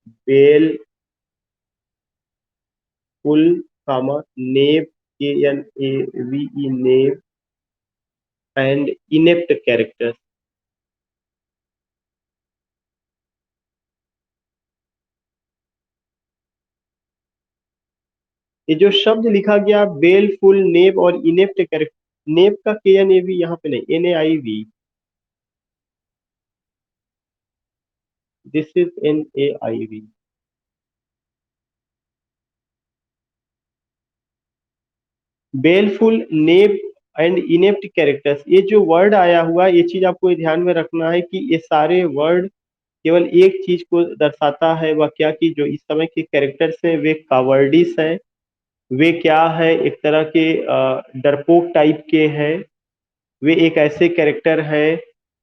Baleful, comma, knave, KNAVE, knave, and inept characters. ये जो शब्द लिखा गया बेलफुल, नेव और इनेप्ट कैरेक्टर, नेव का KNAV यहाँ पे नहीं, NAIV, this is NAIV। Baleful, naive and inept characters, ये जो वर्ड आया हुआ, ये चीज आपको ध्यान में रखना है कि ये सारे वर्ड केवल एक चीज को दर्शाता है, वह क्या कि जो इस समय के कैरेक्टर्स हैं वे कावर्डिस हैं। वे क्या है, एक तरह के डरपोक टाइप के हैं। वे एक ऐसे कैरेक्टर हैं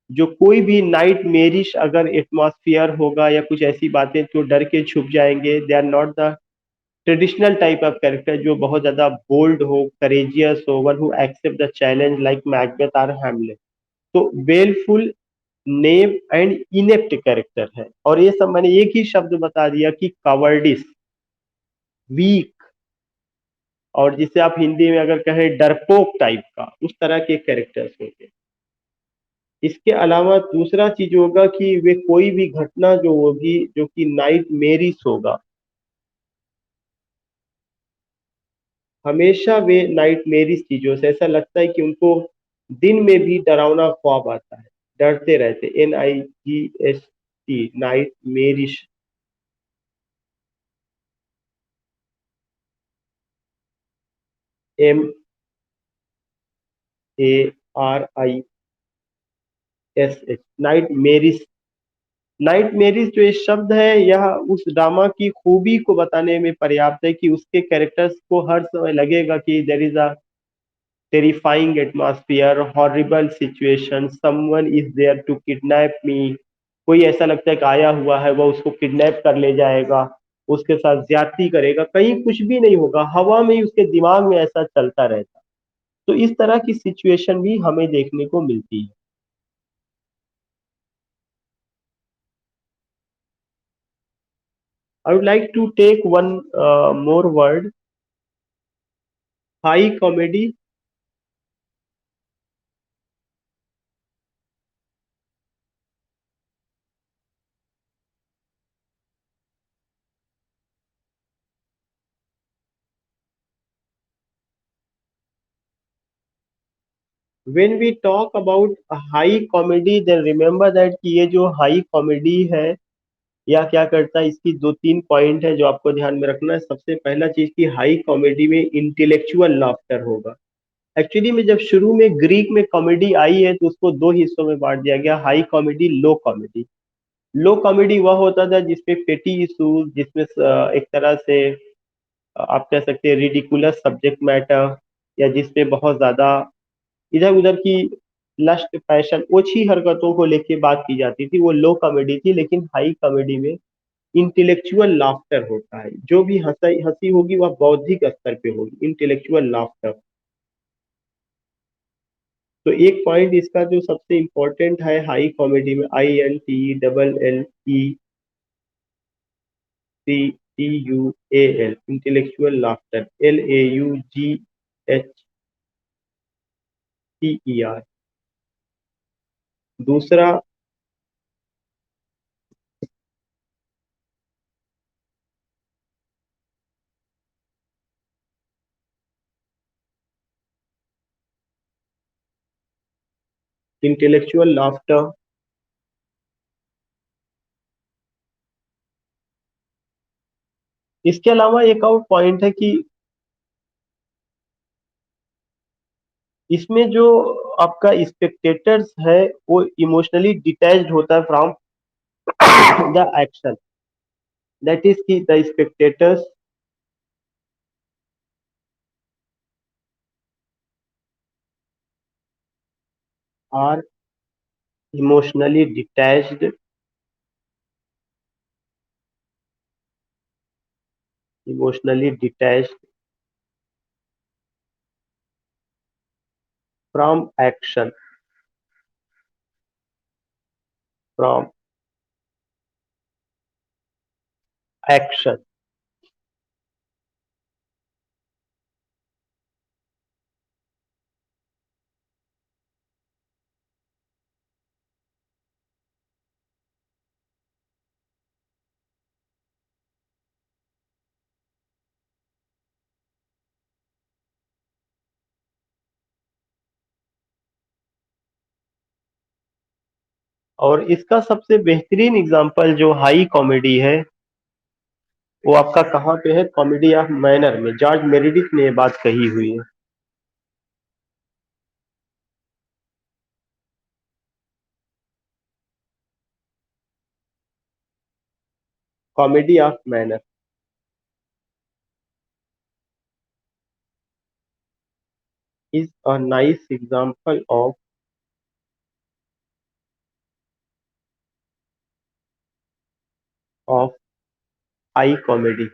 जो कोई भी नाइट मेरिश अगर एटमॉस्फियर होगा या कुछ ऐसी बातें तो डर के छुप जाएंगे। They are not the traditional type of character जो बहुत ज्यादा बोल्ड हो, करेजियस हो, one who accept the challenge like Macbeth और हैमलेट। तो baleful, naive and inept character है, और ये सब मैंने एक ही शब्द बता दिया कि कावर्डिस, वीक, और जिसे आप हिंदी में अगर कहें डरपोक टाइप का, उस तरह के कैरेक्टर्स होंगे। इसके अलावा दूसरा चीज होगा कि वे कोई भी घटना जो होगी जो कि नाइट मेरिस होगा, हमेशा वे नाइट मेरिस चीजों से ऐसा लगता है कि उनको दिन में भी डरावना ख्वाब आता है, डरते रहते। NIGST, nightmarish. MARISH, nightmarish. Nightmarish जो ये शब्द है, यह उस ड्रामा की खूबी को बताने में पर्याप्त है कि उसके कैरेक्टर्स को हर समय लगेगा कि there is a terrifying atmosphere, horrible situation, someone is there to kidnap me, कोई ऐसा लगता है कि आया हुआ है, वह उसको किडनैप कर ले जाएगा, उसके साथ ज्यादती करेगा, कहीं कुछ भी नहीं होगा, हवा में ही उसके दिमाग में ऐसा चलता रहता। तो इस तरह की सिचुएशन भी हमें देखने को मिलती है। I would like to take one more word, high comedy. When we talk about a high comedy, then remember that कि ये जो हाई कॉमेडी है, या क्या करता है, इसकी दो तीन पॉइंट है जो आपको ध्यान में रखना है। सबसे पहला चीज कि हाई कॉमेडी में इंटेलेक्चुअल लाफ्टर होगा। एक्चुअली में जब शुरू में ग्रीक में कॉमेडी आई है तो उसको दो हिस्सों में बांट दिया गया, हाई कॉमेडी, लो कॉमेडी। लो कॉमेडी वह होता था जिसमें पेटी इशूज, जिसमें एक तरह से आप कह सकते हैं रिडिकुलस सब्जेक्ट मैटर, या जिसपे बहुत ज्यादा इधर उधर की लस्ट पैशन ओछी हरकतों को लेके बात की जाती थी, वो लो कॉमेडी थी। लेकिन हाई कॉमेडी में इंटेलेक्चुअल लाफ्टर होता है, जो भी हंसी हंसी होगी वह बौद्धिक स्तर पे होगी, इंटेलेक्चुअल लाफ्टर। तो एक पॉइंट इसका जो सबसे इम्पोर्टेंट है हाई कॉमेडी में, INTLLECTUAL, इंटेलेक्चुअल लाफ्टर, LAUGHTER। दूसरा, इंटेलेक्चुअल लाफ्टर। इसके अलावा एक और पॉइंट है कि इसमें जो आपका स्पेक्टेटर्स है वो इमोशनली डिटैच्ड होता है from the action. That is की the spectators are emotionally detached, emotionally detached from action, from action. और इसका सबसे बेहतरीन एग्जांपल जो हाई कॉमेडी है वो आपका कहाँ पे है, कॉमेडी ऑफ मैनर में। जॉर्ज मेरिडिथ ने ये बात कही हुई है, comedy of manner is a nice example of high comedy.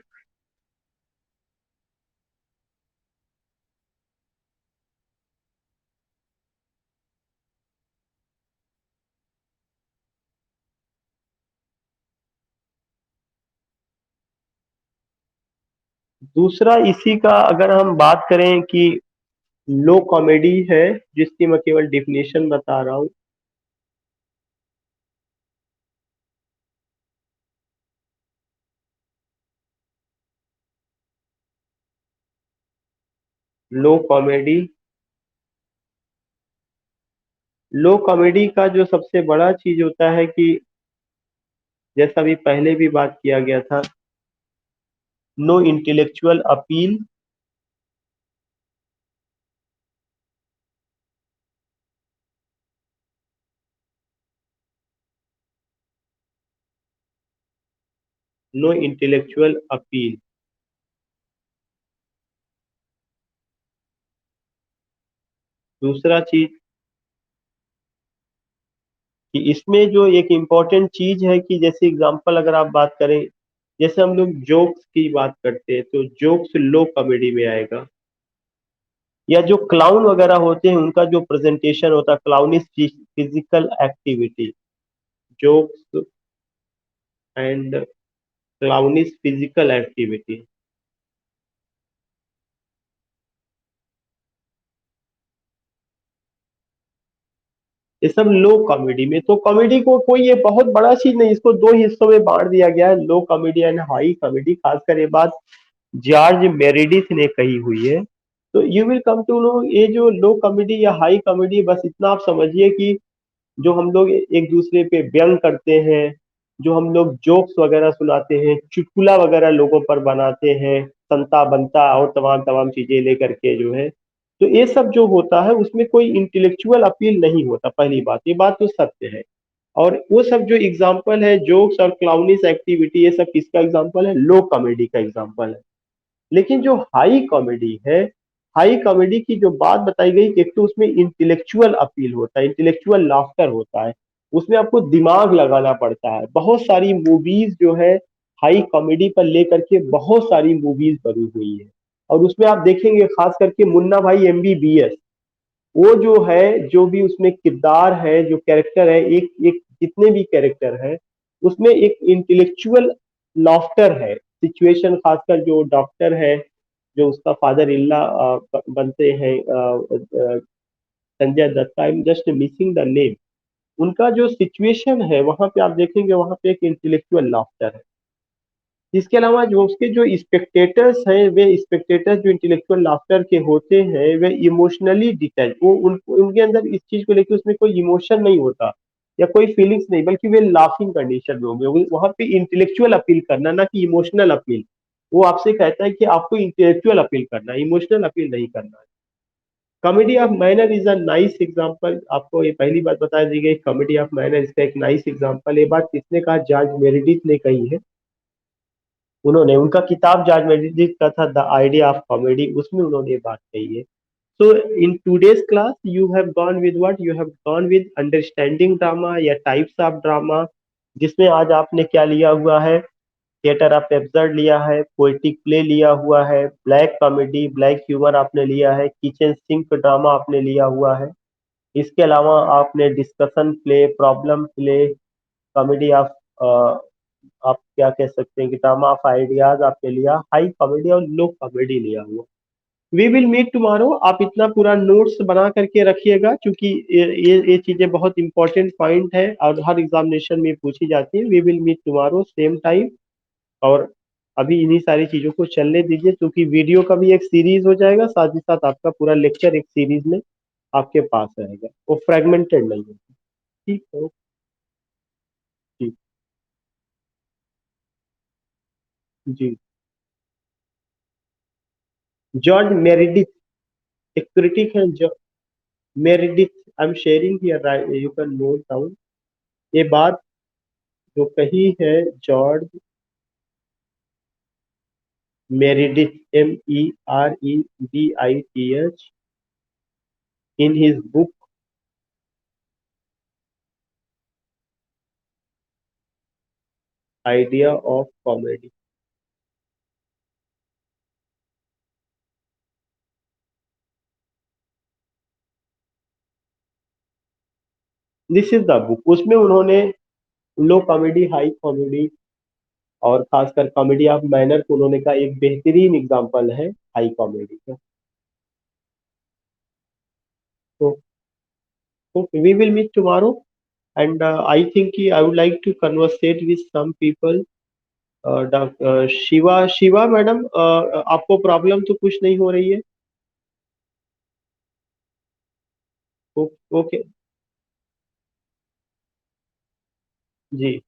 दूसरा इसी का अगर हम बात करें कि लो कॉमेडी है, जिसकी मैं केवल डिफिनेशन बता रहा हूँ। लो कॉमेडी, लो कॉमेडी का जो सबसे बड़ा चीज होता है कि जैसा भी पहले भी बात किया गया था, no intellectual appeal, no intellectual appeal. दूसरा चीज कि इसमें जो एक इम्पोर्टेंट चीज है कि जैसे एग्जांपल अगर आप बात करें, जैसे हम लोग जोक्स की बात करते हैं तो जोक्स लो कॉमेडी में आएगा, या जो क्लाउन वगैरह होते हैं उनका जो प्रेजेंटेशन होता है clownish physical activity, jokes and clownish physical activity, ये सब लो कॉमेडी में। तो कॉमेडी को कोई ये बहुत बड़ा चीज नहीं, इसको दो हिस्सों में बांट दिया गया है, low comedy and high comedy. खासकर ये बात जॉर्ज मेरेडिथ ने कही हुई है। तो you will come to know ये जो लो कॉमेडी या हाई कॉमेडी, बस इतना आप समझिए कि जो हम लोग एक दूसरे पे व्यंग करते हैं, जो हम लोग जोक्स वगैरह सुनाते हैं, चुटकुला वगैरह लोगों पर बनाते हैं, संता बनता और तमाम तमाम चीजें लेकर के जो है, तो ये सब जो होता है उसमें कोई इंटेलेक्चुअल अपील नहीं होता। पहली बात, ये बात तो सत्य है। और वो सब जो एग्जाम्पल है जोक्स और क्लाउनिश एक्टिविटी, ये सब किसका एग्जाम्पल है? लो कॉमेडी का एग्जाम्पल है। लेकिन जो हाई कॉमेडी है, हाई कॉमेडी की जो बात बताई गई, एक तो उसमें इंटेलेक्चुअल अपील होता है, इंटेलेक्चुअल लाफ्टर होता है, उसमें आपको दिमाग लगाना पड़ता है। बहुत सारी मूवीज जो है हाई कॉमेडी पर लेकर के बहुत सारी मूवीज बनी हुई है। और उसमें आप देखेंगे खास करके मुन्ना भाई एमबीबीएस, वो जो है, जो भी उसमें किरदार है, जो कैरेक्टर है, एक एक जितने भी कैरेक्टर है उसमें एक इंटेलेक्चुअल लॉफ्टर है। सिचुएशन खासकर जो डॉक्टर है, जो उसका फादर इल्ला बनते हैं, Sanjay Dutt, I am just missing the name, उनका जो सिचुएशन है वहां पे आप देखेंगे वहां पे एक इंटेलेक्चुअल लॉफ्टर है। इसके अलावा जो उसके जो स्पेक्टेटर्स हैं, वे स्पेक्टेटर्स जो इंटेलेक्चुअल लाफ्टर के होते हैं वे इमोशनली डिटैच, वो उनके अंदर इस चीज को लेकर उसमें कोई इमोशन नहीं होता या कोई फीलिंग्स नहीं, बल्कि वे लाफिंग कंडीशन में होंगे। वहां पे इंटेलेक्चुअल अपील करना, ना कि इमोशनल अपील। वो आपसे कहता है कि आपको इंटेलेक्चुअल अपील करना है, इमोशनल अपील नहीं करना है। Comedy of manner is a nice example. आपको ये पहली बात बता दी गई, कॉमेडी ऑफ मैनर इसका एक नाइस एग्जाम्पल। ये बात किसने कहा? जॉर्ज मेरेडिथ ने कही है। उन्होंने, उनका किताब जॉर्ज मेरेडिथ का था द आइडिया ऑफ कॉमेडी, उसमें उन्होंने ये बात कही है। So in today's class you have gone with what, you have gone with understanding drama या टाइप्स ऑफ ड्रामा, जिसमें आज आपने क्या लिया हुआ है? थिएटर ऑफ एब्सर्ड लिया है, पोएटिक प्ले लिया हुआ है, ब्लैक कॉमेडी, ब्लैक ह्यूमर आपने लिया है, किचन सिंक ड्रामा आपने लिया हुआ है। इसके अलावा आपने discussion play, problem play, comedy of, आप क्या कह सकते हैं कि ड्रामा ऑफ आइडियाज आपने लिया, हाई कॉमेडी और लो कॉमेडी लिया हुआ। We will meet tomorrow. आप इतना पूरा नोट्स बना करके रखिएगा, क्योंकि ये चीजें बहुत इंपॉर्टेंट पॉइंट है और हर एग्जामिनेशन में पूछी जाती है। We will meet tomorrow same time. और अभी इन्हीं सारी चीजों को चलने दीजिए, क्योंकि वीडियो का भी एक सीरीज हो जाएगा, साथ ही साथ आपका पूरा लेक्चर एक सीरीज में आपके पास रहेगा, वो फ्रेगमेंटेड नहीं है। ठीक है। जी। जी। जॉर्ज मेरिडिथ, एक क्रिटिक है जो Meredith. I am sharing here, you can note down. ये बात जो कही है George Meredith, MEREDITH, in his book idea of comedy. This is the book. उसमें उन्होंने लो कॉमेडी, हाई कॉमेडी और खासकर कॉमेडी ऑफ मैनर को उन्होंने कहा एक बेहतरीन एग्जाम्पल है हाई कॉमेडी का। तो we will meet tomorrow, and I think I would like to conversate with some people. Shiva, Shiva madam, आपको प्रॉब्लम तो कुछ नहीं हो रही है? ओके। जी।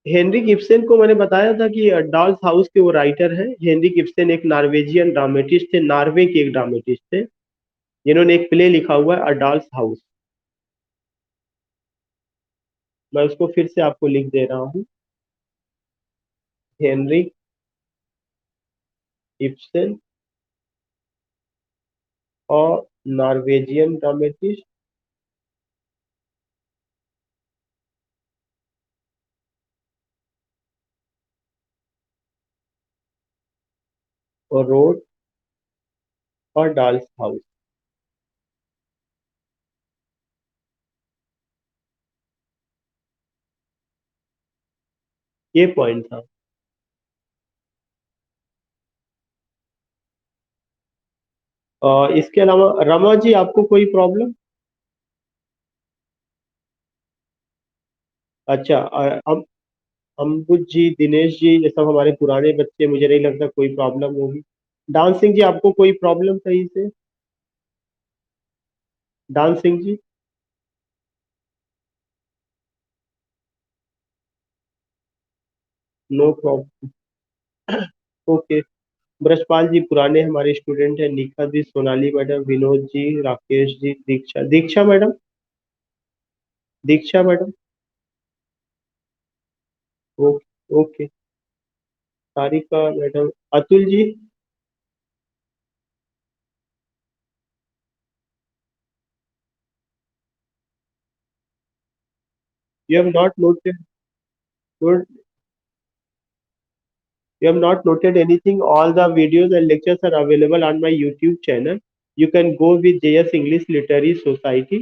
हेनरी गिब्सन को मैंने बताया था कि डॉल्स हाउस के वो राइटर हैं। हेनरी गिब्सन एक नॉर्वेजियन ड्रामेटिस्ट थे, नॉर्वे के एक ड्रामेटिस्ट थे, जिन्होंने एक प्ले लिखा हुआ है अ डॉल्स हाउस। मैं उसको फिर से आपको लिख दे रहा हूँ। हेनरी गिब्सन और नॉर्वेजियन ड्रामेटिस्ट और रोड और डाल्स हाउस। ये पॉइंट था। इसके अलावा रमा जी आपको कोई प्रॉब्लम? अच्छा, अम्बुज जी, दिनेश जी, ये सब हमारे पुराने बच्चे, मुझे नहीं लगता कोई प्रॉब्लम होगी। डांसिंग जी आपको कोई प्रॉब्लम सही से? डांसिंग जी? No problem. Okay. Brajpal ji पुराने हमारे स्टूडेंट हैं। Nikha ji, Sonali madam, Vinod ji, Rakesh ji, Diksha, Diksha madam, Diksha madam. Okay okay. Sarika madam, Atul ji. You have not noted, you have not noted anything. All the videos and lectures are available on my YouTube channel. You can go with JS English Literary Society.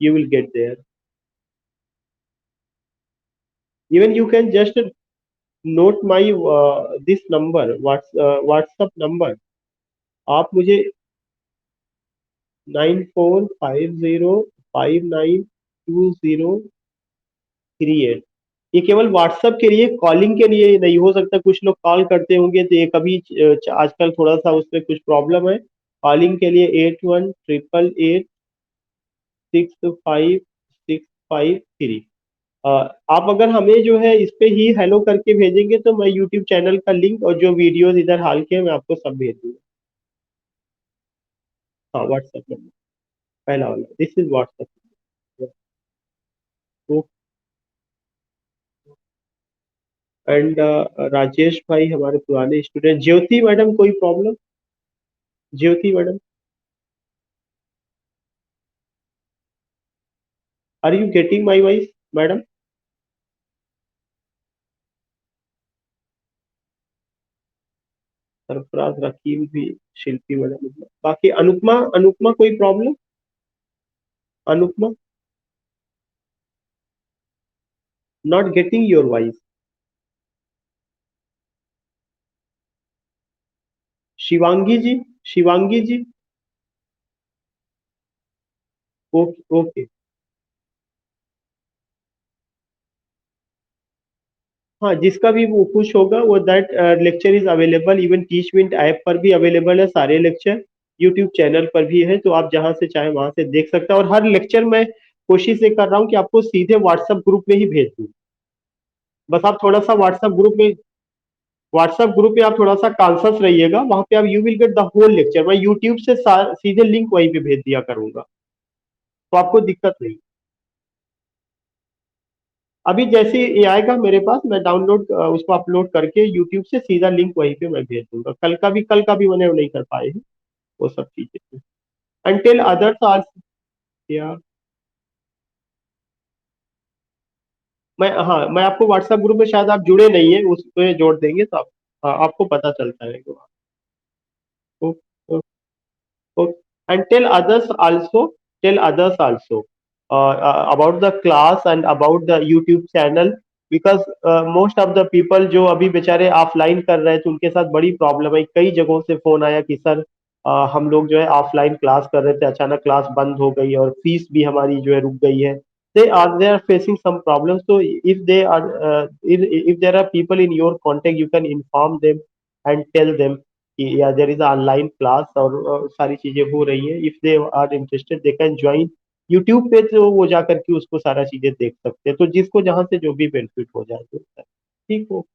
You will get there. Even you can just note my this number, WhatsApp number. आप मुझे 9450592038। ये केवल WhatsApp के लिए, calling के लिए नहीं। हो सकता कुछ लोग कॉल करते होंगे तो ये कभी आजकल थोड़ा सा उसमें कुछ प्रॉब्लम है। कॉलिंग के लिए 8188665653। आप अगर हमें जो है इस पे ही हेलो करके भेजेंगे तो मैं यूट्यूब चैनल का लिंक और जो वीडियोस इधर हाल के हैं, मैं आपको सब भेज दूंगा। हाँ, व्हाट्सएप नंबर पहला वाला, this is WhatsApp. And Rajesh भाई हमारे पुराने स्टूडेंट। ज्योति मैडम कोई problem? Jyoti madam, are you getting my voice madam? Sarfaraz, Rakib भी, शिल्पी मैडम। बाकी अनुपमा, अनुपमा कोई problem? Anupama, not getting your voice. Shivangi ji, Shivangi ji. Okay okay. हाँ, जिसका भी वो खुश होगा वो, that lecture is available, even Teachmint app पर भी अवेलेबल है सारे लेक्चर। यूट्यूब चैनल पर भी है, तो आप जहां से चाहे वहां से देख सकते हैं। और हर लेक्चर में कोशिश ये कर रहा हूँ कि आपको सीधे व्हाट्सएप ग्रुप में ही भेज दूँ। बस आप थोड़ा सा व्हाट्सएप ग्रुप में आप थोड़ा सा कॉन्शियस रहिएगा। वहां पे आप you will get the whole lecture. मैं यूट्यूब से सीधे लिंक वहीं पे भेज दिया करूंगा, तो आपको दिक्कत नहीं। अभी जैसे ये आएगा मेरे पास, मैं डाउनलोड उसको अपलोड करके यूट्यूब से सीधा लिंक वहीं पे मैं भेज दूंगा। कल का भी मैंने नहीं कर पाए हैं वो सब चीजें। अंटिल अदर्स आर, या मैं, हाँ, मैं आपको व्हाट्सएप ग्रुप में, शायद आप जुड़े नहीं है, उस पे जोड़ देंगे तो आप, हाँ, आपको पता चलता है। And tell others also about the class and about the YouTube channel, because most of the people जो अभी बेचारे ऑफलाइन कर रहे थे उनके साथ बड़ी प्रॉब्लम है। कई जगहों से फोन आया कि सर, हम लोग जो है ऑफलाइन क्लास कर रहे थे, अचानक क्लास बंद हो गई और फीस भी हमारी जो है रुक गई है। They are facing some problems. तो if there are people in your contact, you can inform them and tell them कि yeah there is online class और सारी चीजें हो रही है। If they are interested they can join YouTube पे, तो वो जा करके उसको सारा चीजें देख सकते हैं। तो जिसको जहां से जो भी बेनिफिट हो जाए तो ठीक हो।